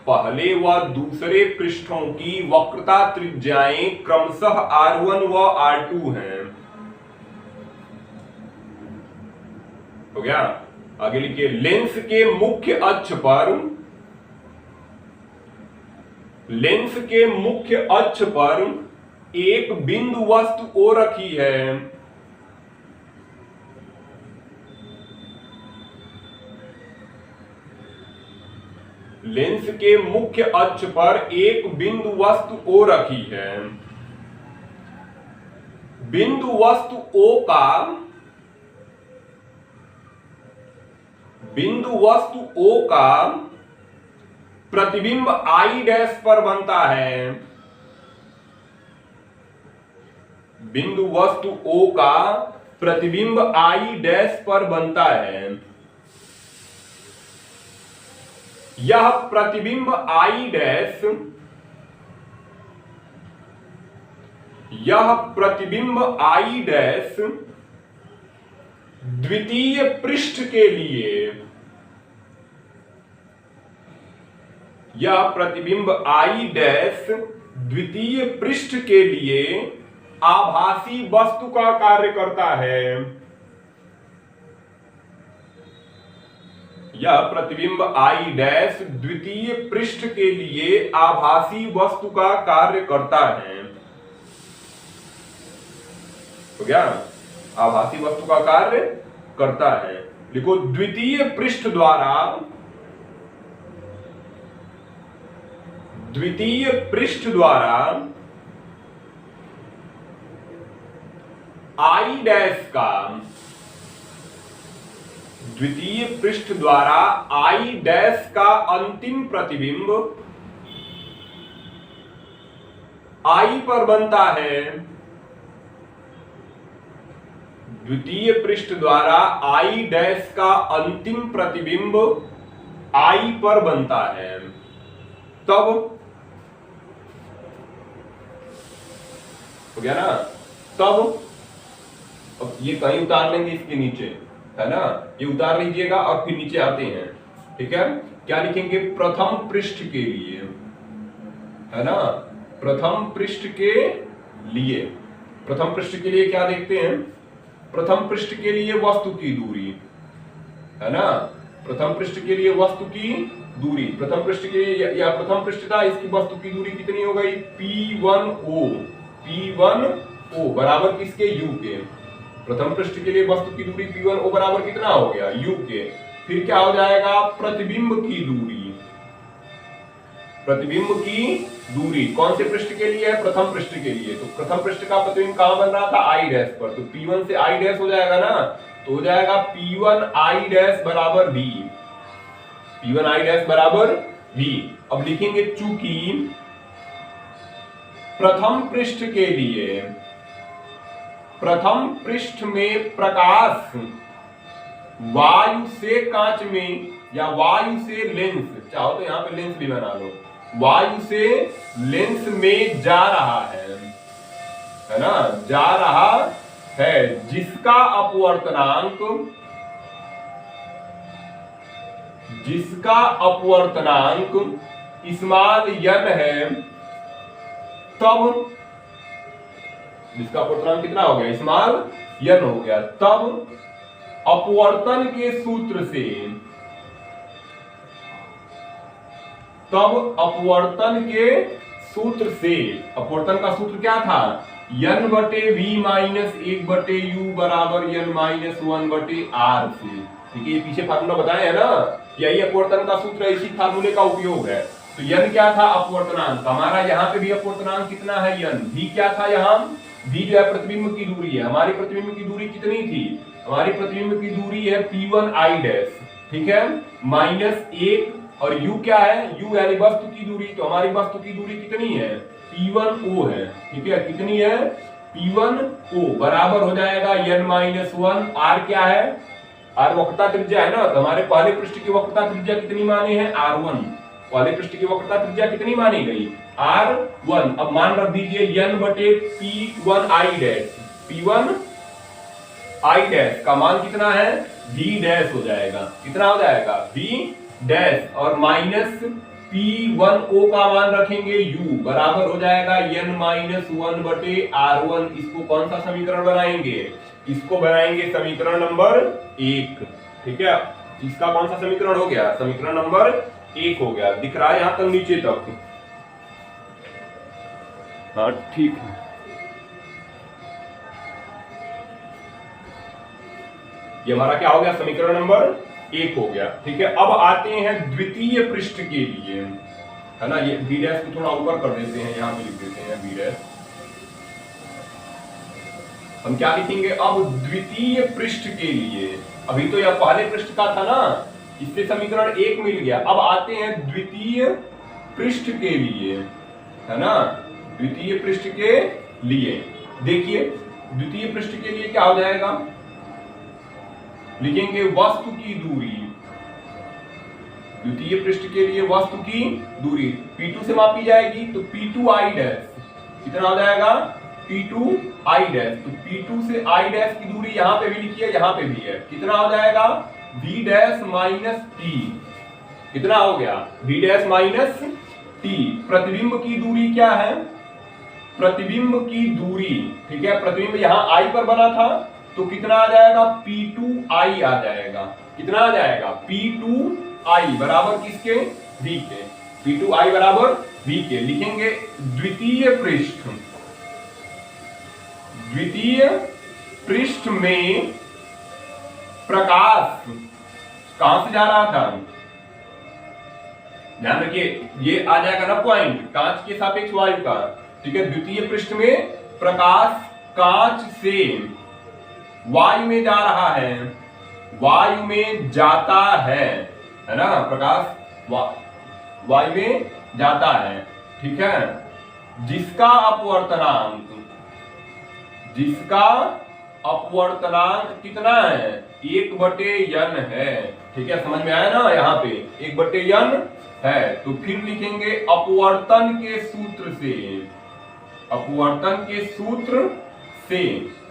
पहले व दूसरे पृष्ठों की वक्रता त्रिज्याएं क्रमशः R1 व R2 हैं। हो गया। आगे लिखिए, लेंस के मुख्य अक्ष पर एक बिंदु वस्तु O रखी है। लेंस के मुख्य अक्ष पर एक बिंदु वस्तु O रखी है। बिंदु वस्तु O का प्रतिबिंब I डैश पर बनता है। बिंदु वस्तु O का प्रतिबिंब I डैश पर बनता है। यह प्रतिबिंब I डैश द्वितीय पृष्ठ के लिए आभासी वस्तु का कार्य करता है। यह प्रतिबिंब I डैश द्वितीय पृष्ठ के लिए आभासी वस्तु का कार्य करता है। हो गया, आभासी वस्तु का कार्य करता है। लिखो, द्वितीय पृष्ठ द्वारा I डैश का द्वितीय पृष्ठ द्वारा I डैश का अंतिम प्रतिबिंब I पर बनता है। द्वितीय पृष्ठ द्वारा I डैश का अंतिम प्रतिबिंब I पर बनता है। तब हो गया ना। तब अब ये कहीं उतार लेंगे इसके नीचे, है ना, ये उतार लीजिएगा और फिर नीचे आते हैं। ठीक है, क्या लिखेंगे? प्रथम पृष्ठ के लिए, है ना, प्रथम पृष्ठ के लिए। प्रथम पृष्ठ के लिए क्या देखते हैं? प्रथम पृष्ठ के लिए वस्तु की दूरी, है ना, प्रथम पृष्ठ के लिए वस्तु की दूरी। प्रथम पृष्ठ के लिए या प्रथम पृष्ठ था, इसकी वस्तु की दूरी कितनी हो गई? P1O बराबर किसके? U के। प्रथम पृष्ठ के लिए वस्तु की दूरी P1O बराबर कितना हो गया? U के। फिर क्या हो जाएगा? प्रतिबिंब की दूरी। प्रतिबिंब की दूरी कौन से पृष्ठ के लिए है? प्रथम पृष्ठ के लिए। तो प्रथम पृष्ठ का प्रतिबिंब कहां बन रहा था? I डैश पर। तो P1 से I डैश हो जाएगा ना, तो हो जाएगा P1 I डैश बराबर V। P1 I डैश बराबर V। अब लिखेंगे, चूंकि प्रथम पृष्ठ के लिए, प्रथम पृष्ठ में प्रकाश वायु से कांच में या वायु से लेंस, चाहो तो यहां पे लेंस भी बना लो, वायु से लेंस में जा रहा है ना, जा रहा है, जिसका अपवर्तनांक स्मॉल n है, तब जिसका अपवर्तनांक कितना हो गया? स्मॉल n हो गया। तब अपवर्तन के सूत्र से, अपवर्तन का सूत्र क्या था? n/v - 1/u बराबर n - 1/r से। ठीक है, ये पीछे फार्मूला बताए है ना, यही अपवर्तन का सूत्र है, इसी फार्मूले का उपयोग है। तो यन क्या था? अपवर्तनांक। हमारा यहाँ पे भी अपवर्तनांक कितना है? यन। भी क्या था यहाँ? भी जो है प्रतिबिंब की दूरी है। हमारी प्रतिबिंब की दूरी कितनी थी? हमारी प्रतिबिंब की दूरी है P1I डैश, ठीक है, -1, और u क्या है? u यानी वस्तु की दूरी। तो हमारी वस्तु की दूरी कितनी है? P1O है, ठीक है, कितनी है? P1O बराबर हो जाएगा n-1। r क्या है? r वक्रता त्रिज्या है ना, तो हमारे पहले पृष्ठ की वक्रता त्रिज्या कितनी मानी है? R1। पहले पृष्ठ की वक्रता त्रिज्या कितनी मानी गई? R1। अब मान रख दीजिए n/P1I डैश। P1I डैश का मान कितना है? V डैश हो जाएगा। कितना हो जाएगा? V डैश, और माइनस P1O का मान रखेंगे U, बराबर हो जाएगा n-1/R1। इसको कौन सा समीकरण बनाएंगे? इसको बनाएंगे समीकरण नंबर 1, ठीक है। इसका कौन सा समीकरण हो गया? समीकरण नंबर 1 हो गया। दिख रहा है यहां तक नीचे तक? हाँ ठीक है। ये हमारा क्या हो गया? समीकरण नंबर 1 हो गया, ठीक है। अब आते हैं द्वितीय पृष्ठ के लिए, है ना। ये बी डैश को थोड़ा ऊपर कर देते हैं, यहाँ पे लिख देते हैं बी डैश। हम क्या लिखेंगे अब? द्वितीय पृष्ठ के लिए। अभी तो यह पहले पृष्ठ का था ना, इससे समीकरण 1 मिल गया। अब आते हैं द्वितीय पृष्ठ के लिए, है ना। द्वितीय पृष्ठ के लिए देखिए, द्वितीय पृष्ठ के लिए क्या हो जाएगा? लिखेंगे वस्तु की दूरी। द्वितीय पृष्ठ के लिए वस्तु की दूरी P2 से मापी जाएगी, तो P2I डैश कितना हो जाएगा? P2I dash. तो P2 से I डैश की दूरी यहां पे भी लिखी है, यहां पे भी है। कितना हो जाएगा? V dash minus T। कितना हो गया? V dash minus T। प्रतिबिंब की दूरी क्या है? प्रतिबिंब की दूरी, ठीक है, प्रतिबिंब यहां I पर बना था, तो कितना आ जाएगा? P2I आ जाएगा। कितना आ जाएगा? P2I बराबर किसके? V के। P2I बराबर V के। लिखेंगे द्वितीय पृष्ठ। द्वितीय पृष्ठ में प्रकाश कहां से जा रहा था? ध्यान रखिए, ये आ जाएगा ना पॉइंट, कांच के सापेक्ष वायु का, ठीक है। द्वितीय पृष्ठ में प्रकाश कांच से वायु में जा रहा है, वायु में जाता है ना। प्रकाश वायु में जाता है, ठीक है। जिसका अपवर्तनांक कितना है? 1/n है, ठीक है। समझ में आया ना? यहाँ पे 1/n है। तो फिर लिखेंगे अपवर्तन के सूत्र से, अपवर्तन के सूत्र से,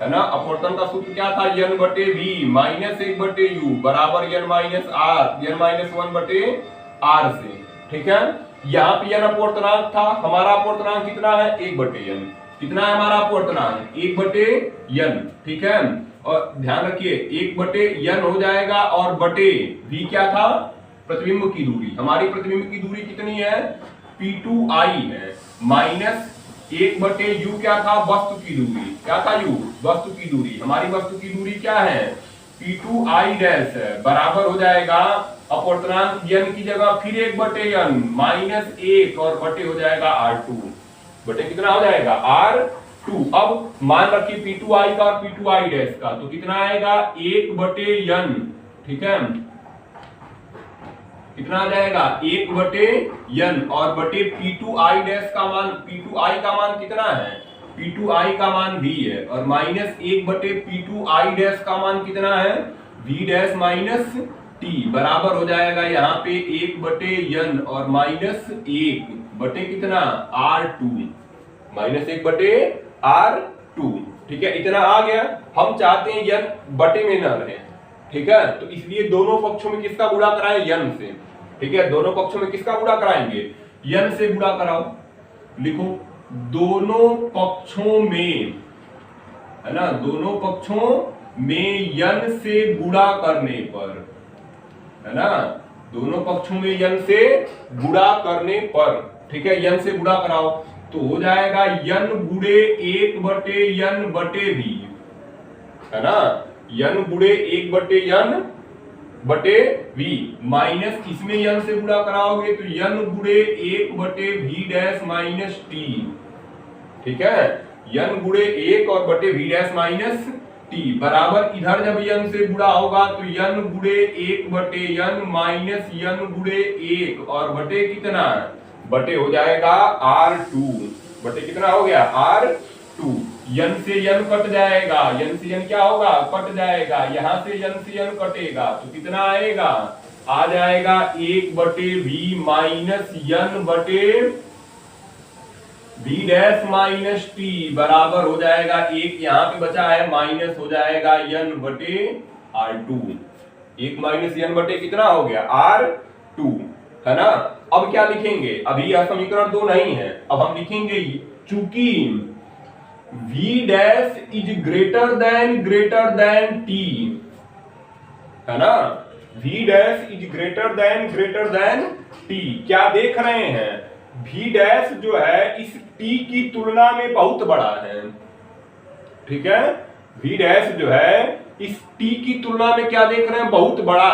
है ना। अपवर्तन का सूत्र क्या था? n/v माइनस 1/u बराबर n-1/r से, ठीक है। यहाँ पे n अपवर्तनांक था, हमारा अपवर्तनांक कितना है? 1/n। कितना है हमारा अपवर्तनांक? 1/n, ठीक है। और ध्यान रखिए 1/n हो जाएगा, और बटे v क्या था? प्रतिबिंब की दूरी। हमारी प्रतिबिंब की दूरी कितनी है? P2I है, माइनस 1/u क्या था? वस्तु की दूरी। क्या था? u, वस्तु की दूरी। हमारी वस्तु की दूरी क्या है? P2I डैश है, बराबर हो जाएगा अपवर्तनांक n की जगह फिर 1/n माइनस 1, और बटे हो जाएगा R2। बटे कितना हो जाएगा? R2। अब मान रखिए P2I का और P2I डैश का, तो कितना आएगा? 1/n, ठीक है। कितना आ जाएगा? 1/n, और बटे P2I डैश का मान, P2I का मान कितना है? P2I का मान V है, और माइनस 1/P2I डैश का मान कितना है? V डैश माइनस T बराबर हो जाएगा यहाँ पे 1/n, और माइनस 1 बटे कितना? R2, माइनस 1/R2, ठीक है। इतना आ गया। हम चाहते हैं n बटे में न रहे, ठीक है। तो इसलिए दोनों पक्षों में किसका गुणा कराएं? n से, ठीक है। दोनों पक्षों में किसका गुणा कराएंगे? n से गुणा कराओ। लिखो दोनों पक्षों में, है ना, दोनों पक्षों में n से गुणा करने पर, है ना, दोनों पक्षों में n से गुणा करने पर, ठीक है। n से गुणा कराओ तो हो जाएगा n गुणे 1/n/v, है ना। n गुणे 1/n/v बटे वी माइनस इसमें n से गुणा कराओगे तो n गुणे 1 बटे वी डैश माइनस टी, ठीक है, n गुणे 1 और बटे वी डैश माइनस टी बराबर इधर जब n से गुणा होगा तो n गुणे 1 बटे n माइनस n गुणे 1 और बटे कितना, बटे हो जाएगा R2, बटे कितना हो गया R2, n से n कट जाएगा, n से n क्या होगा कट जाएगा, यहां से n से n कटेगा तो कितना आएगा, आ जाएगा 1 बटे v माइनस n बटे v डैश माइनस टी बराबर हो जाएगा, एक यहाँ पे बचा है माइनस हो जाएगा n बटे R2, 1 माइनस n बटे कितना हो गया R2, है ना। अब क्या लिखेंगे, अभी यह समीकरण 2 नहीं है, अब हम लिखेंगे चूंकि v dash is greater than t, है ना, v dash is greater than t, क्या देख रहे हैं, v डैश जो है इस t की तुलना में बहुत बड़ा है, ठीक है, v डैश जो है इस t की तुलना में क्या देख रहे हैं, बहुत बड़ा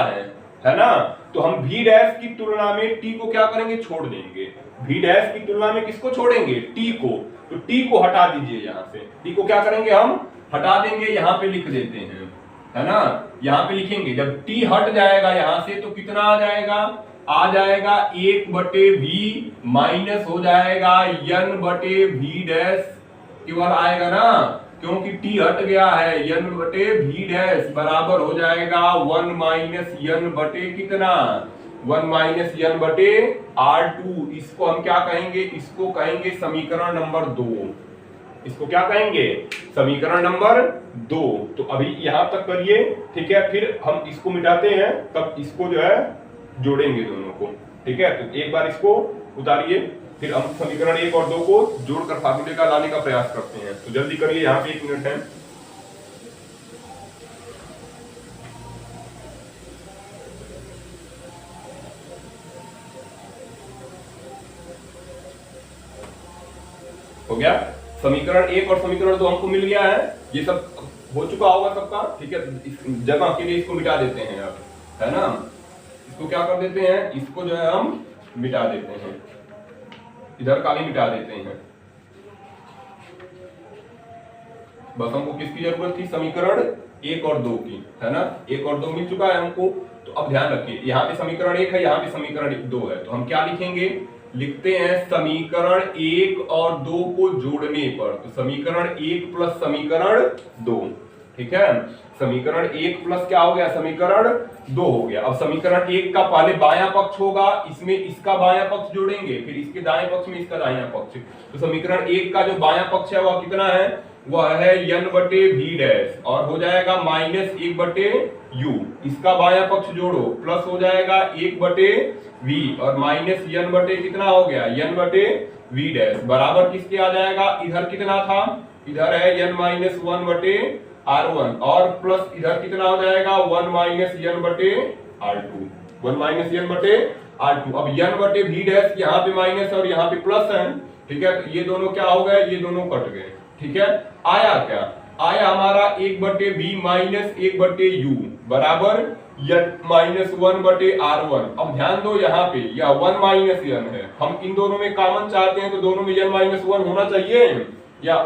है ना, तो हम v डैश की तुलना में t को क्या करेंगे, छोड़ देंगे, v डैश की तुलना में किसको छोड़ेंगे, t को, तो t को हटा दीजिए, यहां से t को क्या करेंगे, हम हटा देंगे, यहां पे लिख देते हैं, है ना, यहां पे लिखेंगे, जब t हट जाएगा यहां से तो कितना आ जाएगा 1 बटे v माइनस हो जाएगा n बटे v डैश, केवल आएगा ना, क्योंकि t हट गया है, n बटे v डैश बराबर हो जाएगा 1 माइनस n बटे कितना, 1 माइनस n बटे R2, इसको हम क्या कहेंगे, इसको कहेंगे समीकरण नंबर 2, इसको क्या कहेंगे, समीकरण नंबर 2, तो अभी यहां तक करिए, ठीक है, फिर हम इसको मिटाते हैं, तब इसको जो है जोड़ेंगे दोनों को, ठीक है, तो एक बार इसको उतारिए, फिर हम समीकरण 1 और 2 को जोड़कर फार्मूले का लाने का प्रयास करते हैं, तो जल्दी करिए, यहाँ पे 1 मिनट है। हो गया, समीकरण 1 और समीकरण 2 हमको मिल गया है, ये सब हो चुका होगा सबका, ठीक है, इस जगह के लिए इसको मिटा देते हैं अब, है ना, इसको क्या कर देते हैं, इसको जो है हम मिटा देते हैं, इधर का भी मिटा देते हैं, बस हमको किसकी जरूरत थी, समीकरण 1 और 2 की, है ना, 1 और 2 मिल चुका है हमको, तो अब ध्यान रखिए, यहाँ पे समीकरण 1 है, यहाँ पे समीकरण 2 है, तो हम क्या लिखेंगे, लिखते हैं समीकरण 1 और 2 को जोड़ने पर, तो समीकरण 1 प्लस समीकरण 2, ठीक है, समीकरण 1 प्लस क्या हो गया, समीकरण 2 हो गया। अब समीकरण 1 का पहले बायां पक्ष होगा, इसमें इसका बायां पक्ष जोड़ेंगे, फिर इसके दाएं पक्ष में इसका दायां पक्ष, तो समीकरण 1 का जो बायां पक्ष है वह कितना है, वह है n बटे v डैश, और हो जाएगा माइनस 1 बटे u, इसका बायां पक्ष जोड़ो, प्लस हो जाएगा 1 बटे v और माइनस n बटे कितना हो गया, n बटे v डैश बराबर किसके आ जाएगा, इधर कितना था, इधर है n माइनस 1 बटे R1 और प्लस इधर कितना हो जाएगा 1 माइनस n बटे R2, 1 माइनस n बटे R2, अब n बटे v डैश यहाँ पे माइनस और यहाँ पे प्लस है, ठीक है, तो ये दोनों क्या हो गए, ये दोनों कट गए, ठीक है, आया क्या, आया हमारा 1 बटे v माइनस 1 बटे u बराबर n माइनस 1 बटे R1। अब ध्यान दो यहाँ पे यह 1 माइनस n है, हम इन दोनों में कॉमन चाहते हैं तो दोनों में n माइनस 1 होना चाहिए, या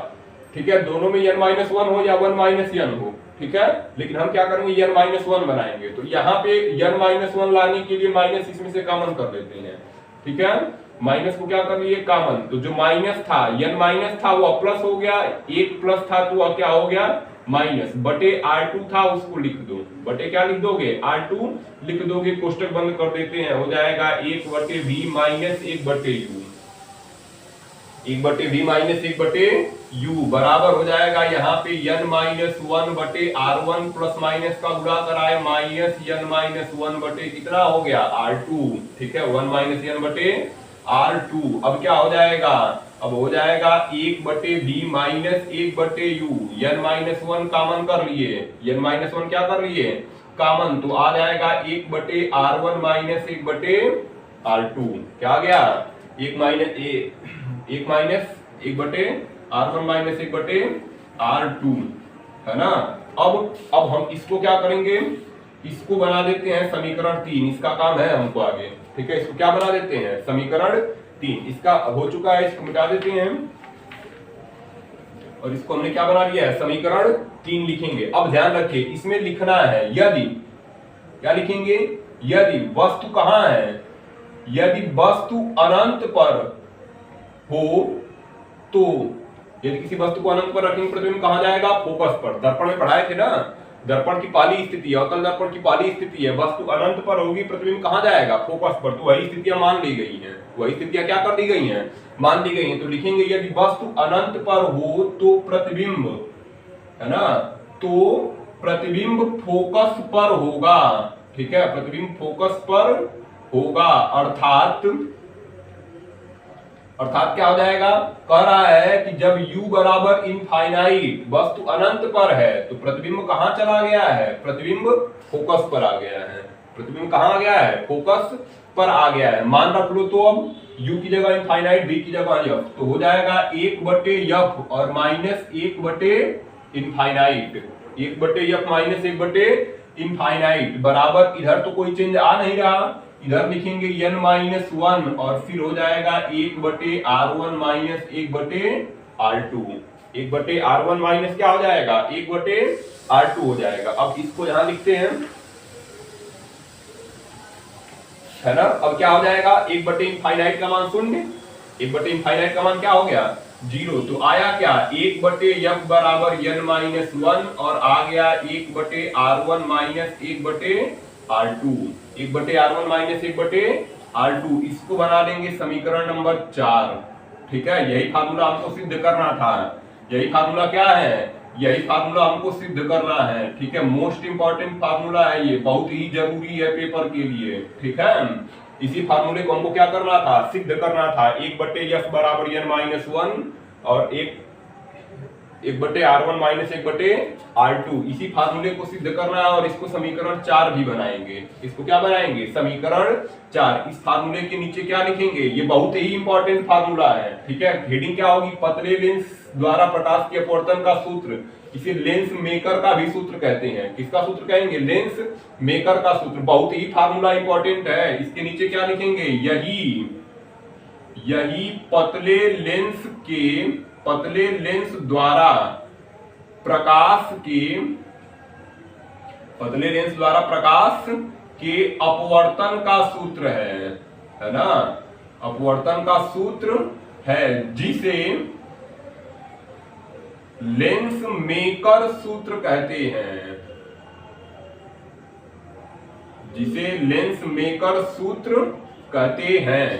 ठीक है, दोनों में n माइनस 1 हो या 1 माइनस n हो, ठीक है, लेकिन हम क्या करेंगे n माइनस 1 बनाएंगे, तो यहाँ पे n माइनस 1 लाने के लिए माइनस इसमें से कॉमन कर देते हैं, ठीक है, माइनस को क्या कर लिए कॉमन, तो जो माइनस था n माइनस था वो प्लस हो गया, 1 प्लस था तो वह क्या हो गया माइनस, बटे R2 था उसको लिख दो, बटे क्या लिख दोगे R2 लिख दोगे, कोष्टक बंद कर देते हैं, हो जाएगा 1 बटे v माइनस 1 बटे u, 1 बटे v माइनस 1 बटे u बराबर हो जाएगा यहाँ पे n माइनस 1 बटे R1 प्लस माइनस का गुणा कराए माइनस n माइनस 1 बटे कितना हो गया R2, ठीक है, 1 माइनस n बटे R2, अब क्या हो जाएगा, अब हो जाएगा 1 बटे v माइनस 1 बटे u, n माइनस 1 कॉमन कर लिए, n माइनस 1 क्या कर लिए कॉमन, तो आ जाएगा 1 बटे R1 माइनस 1 बटे R2, क्या आ गया 1 माइनस 1 बटे R1 माइनस 1 बटे R2, है ना। अब हम इसको क्या करेंगे, इसको बना देते हैं समीकरण 3, इसका काम है हमको आगे, ठीक है। इसको क्या बना देते हैं, समीकरण 3, इसका हो चुका है, इसको मिटा देते हैं और इसको हमने क्या बना लिया है, समीकरण 3 लिखेंगे। अब ध्यान रखिए, इसमें लिखना है यदि, क्या लिखेंगे, यदि वस्तु कहां है, यदि वस्तु अनंत पर हो तो, यदि किसी वस्तु को अनंत पर रखेंगे प्रतिबिंब कहां जाएगा, फोकस पर। दर्पण में पढ़ाए थे ना, दर्पण की पहली स्थिति, अवतल दर्पण की पहली स्थिति है, वस्तु अनंत पर होगी, प्रतिबिंब कहां जाएगा, फोकस पर। तो वही स्थितियां मान ली गई हैं, वही स्थितियां क्या कर दी गई हैं, मान ली गई हैं। तो लिखेंगे यदि वस्तु अनंत पर हो तो प्रतिबिंब, है ना, तो प्रतिबिंब फोकस पर होगा, ठीक है, प्रतिबिंब फोकस पर होगा। अर्थात क्या हो जाएगा, कह रहा है कि जब u बराबर इनफाइनाइट, वस्तु अनंत पर है, तो प्रतिबिंब कहां चला गया है, प्रतिबिंब फोकस पर आ गया है, प्रतिबिंब कहां आ गया है, फोकस पर आ गया है। मान रख लो तो अब u की जगह इनफाइनाइट, v की जगह f, तो हो जाएगा 1/f और माइनस 1/इनफाइनाइट, 1/f माइनस 1/इनफाइनाइट बराबर, इधर तो कोई चेंज आ नहीं रहा, इधर लिखेंगे n-1 और फिर हो जाएगा 1/r1 minus 1/r2, 1/r1 minus क्या हो जाएगा, 1/r2 हो जाएगा। अब इसको यहां लिखते हैं, है ना। अब क्या हो जाएगा, 1/इनफाइनाइट का मान 0, 1/इनफाइनाइट का मान क्या हो गया, 0। तो आया क्या, 1/f बराबर n-1 और आ गया 1/r1 minus 1/r2, 1/r1 minus 1/r2। इसको बना लेंगे समीकरण नंबर 4, ठीक है। यही फार्मूला हमको सिद्ध करना था, यही फार्मूला क्या है, यही फार्मूला हमको सिद्ध करना है, ठीक है। मोस्ट इंपॉर्टेंट फार्मूला है ये, बहुत ही जरूरी है पेपर के लिए, ठीक है। इसी फार्मूले को हमको क्या करना था, सिद्ध करना था। 1/f बराबर n-1 और 1/r1 माइनस 1/r2, इसी फार्मूले को सिद्ध करना है और इसको समीकरण 4 भी बनाएंगे। इसको क्या बनाएंगे, समीकरण 4। इस फार्मूले के नीचे क्या लिखेंगे, ये बहुत ही इंपॉर्टेंट फार्मूला है, ठीक है। हेडिंग क्या होगी, पतले लेंस द्वारा प्रकाश के अपवर्तन का सूत्र, इसे लेंस मेकर का भी सूत्र कहते हैं। किसका सूत्र कहेंगे, लेंस मेकर का सूत्र, बहुत ही फार्मूला इंपॉर्टेंट है। इसके नीचे क्या लिखेंगे, यही पतले लेंस द्वारा प्रकाश के अपवर्तन का सूत्र है ना, अपवर्तन का सूत्र है, जिसे लेंस मेकर सूत्र कहते हैं, जिसे लेंस मेकर सूत्र कहते हैं।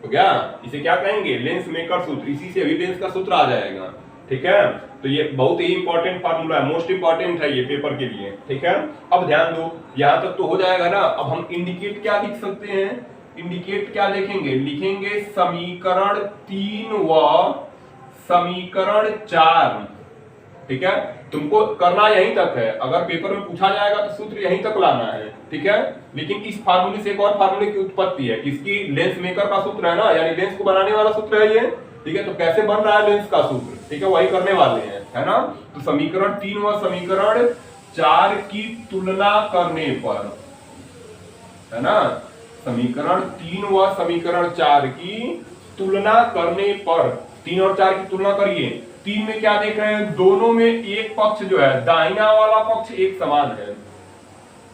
तो क्या इसे क्या कहेंगे, लेंस मेकर सूत्र, इसी से भी लेंस का सूत्र आ जाएगा, ठीक है। तो ये बहुत ही इंपॉर्टेंट फार्मूला है, मोस्ट इंपॉर्टेंट है ये पेपर के लिए, ठीक है। अब ध्यान दो, यहां तक तो हो जाएगा ना। अब हम इंडिकेट क्या लिख सकते हैं, इंडिकेट क्या लिखेंगे, लिखेंगे समीकरण 3 व समीकरण 4, ठीक है। तुमको करना यहीं तक है, अगर पेपर में पूछा जाएगा तो सूत्र यहीं तक लाना है, ठीक है। लेकिन इस फार्मूले से एक और फार्मूले की उत्पत्ति है, किसकी, लेंस मेकर का सूत्र है ना, यानी लेंस को बनाने वाला सूत्र है ये, ठीक है। तो कैसे बन रहा है लेंस का सूत्र, ठीक है, वही करने वाले हैं, है ना। तो समीकरण 3 व समीकरण 4 की तुलना करने पर, है ना, समीकरण 3 व समीकरण 4 की तुलना करने पर, 3 और 4 की तुलना करिए। 3 में क्या देख रहे हैं, दोनों में एक पक्ष जो है, दाहिना वाला पक्ष एक समान है,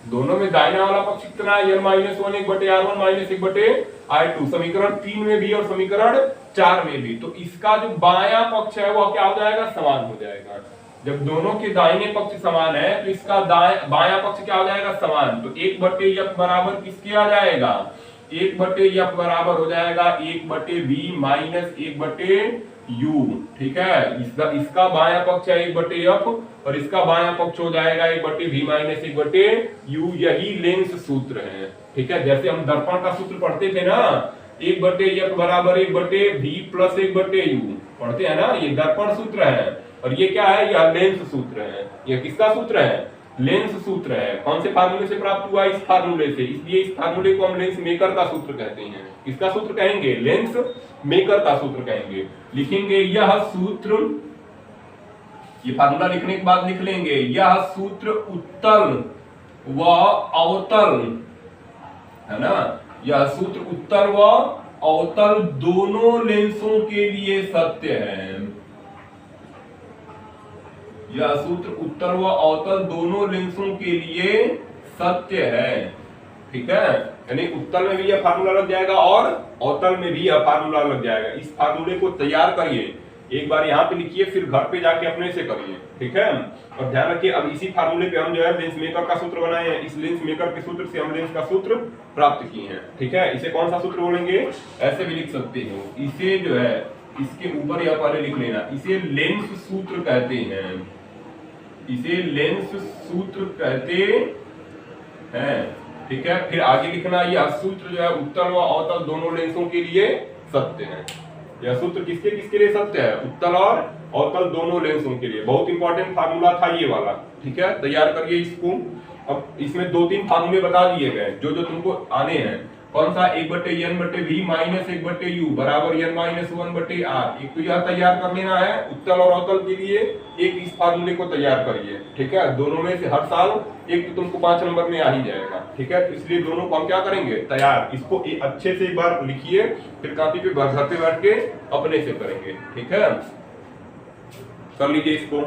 दोनों में दाहिना वाला पक्ष कितना है, n-1 1/r1 माइनस 1/r2, समीकरण 3 में भी और समीकरण 4 में भी। तो इसका जो बायां पक्ष है वो क्या हो जाएगा, समान हो जाएगा। जब दोनों के दाहिने पक्ष समान है तो इसका बायां पक्ष क्या हो जाएगा, समान। तो 1/f बराबर किसके आ जाएगा, 1/f बराबर हो जाएगा 1/v माइनस 1/u, ठीक है। इसका बायां पक्ष है 1/f और इसका बायां पक्ष हो जाएगा 1/v माइनस 1/u। यही लेंस सूत्र है, ठीक है। जैसे हम दर्पण का सूत्र पढ़ते थे ना, 1/f बराबर 1/v प्लस 1/u पढ़ते हैं ना, ये दर्पण सूत्र है। और ये क्या है, यह लेंस सूत्र है। यह किसका सूत्र है, लेंस सूत्र है। कौन से फार्मूले से प्राप्त हुआ, इस फार्मूले से, इसलिए इस फार्मूले को हम लेंस मेकर का सूत्र कहते हैं। किसका सूत्र कहेंगे, लेंस मेकर का सूत्र कहेंगे। लिखेंगे यह सूत्र, ये फार्मूला लिखने के बाद लिख लेंगे, यह सूत्र व अवतल, है ना, यह सूत्र उत्तल व अवतल दोनों लेंसों के लिए सत्य है। यह सूत्र उत्तल व अवतल दोनों लेंसों के लिए सत्य है। ठीक है, यानी उत्तल में भी यह फार्मूला लग जाएगा और अवतल में भी यह फार्मूला लग जाएगा। इस फार्मूले को तैयार करिए, एक बार यहाँ पे लिखिए, फिर घर पे जाके अपने से करिए। ठीक है, और ध्यान रखिए अब इसी फार्मूले पे हम जो है लेंस मेकर का सूत्र बनाए हैं। इस लेंस मेकर के सूत्र से हम लेंस का सूत्र प्राप्त किए हैं। ठीक है, इसे कौन सा सूत्र बोलेंगे, ऐसे भी लिख सकते हो, इसे जो है इसके ऊपर या पहले लिख लेना, इसे लेंस सूत्र कहते हैं। इसे लेंस सूत्र कहते हैं। ठीक है, फिर आगे लिखना, यह सूत्र जो है उत्तल व अवतल दोनों लेंसों के लिए सत्य है। यह सूत्र किसके किसके लिए सत्य है, उत्तल और अवतल दोनों लेंसों के लिए। बहुत इंपॉर्टेंट फार्मूला था ये वाला। ठीक है, तैयार करिए इसको। अब इसमें 2-3 फार्मूले बता दिए गए जो जो तुमको आने हैं। कौन सा, 1/n/v माइनस 1/u बराबर n माइनस 1/r। एक तो यह तैयार कर लेना है उत्तल और अवतल के लिए, एक इस फार्मूले को तैयार करिए। ठीक है, दोनों में से हर साल एक तो तुमको 5 नंबर में आ ही जाएगा। ठीक है, तो इसलिए दोनों को हम क्या करेंगे, तैयार। इसको अच्छे से एक बार लिखिए, फिर कॉपी पे घर पे बैठ के अपने से करेंगे। ठीक है, कर लीजिए इसको।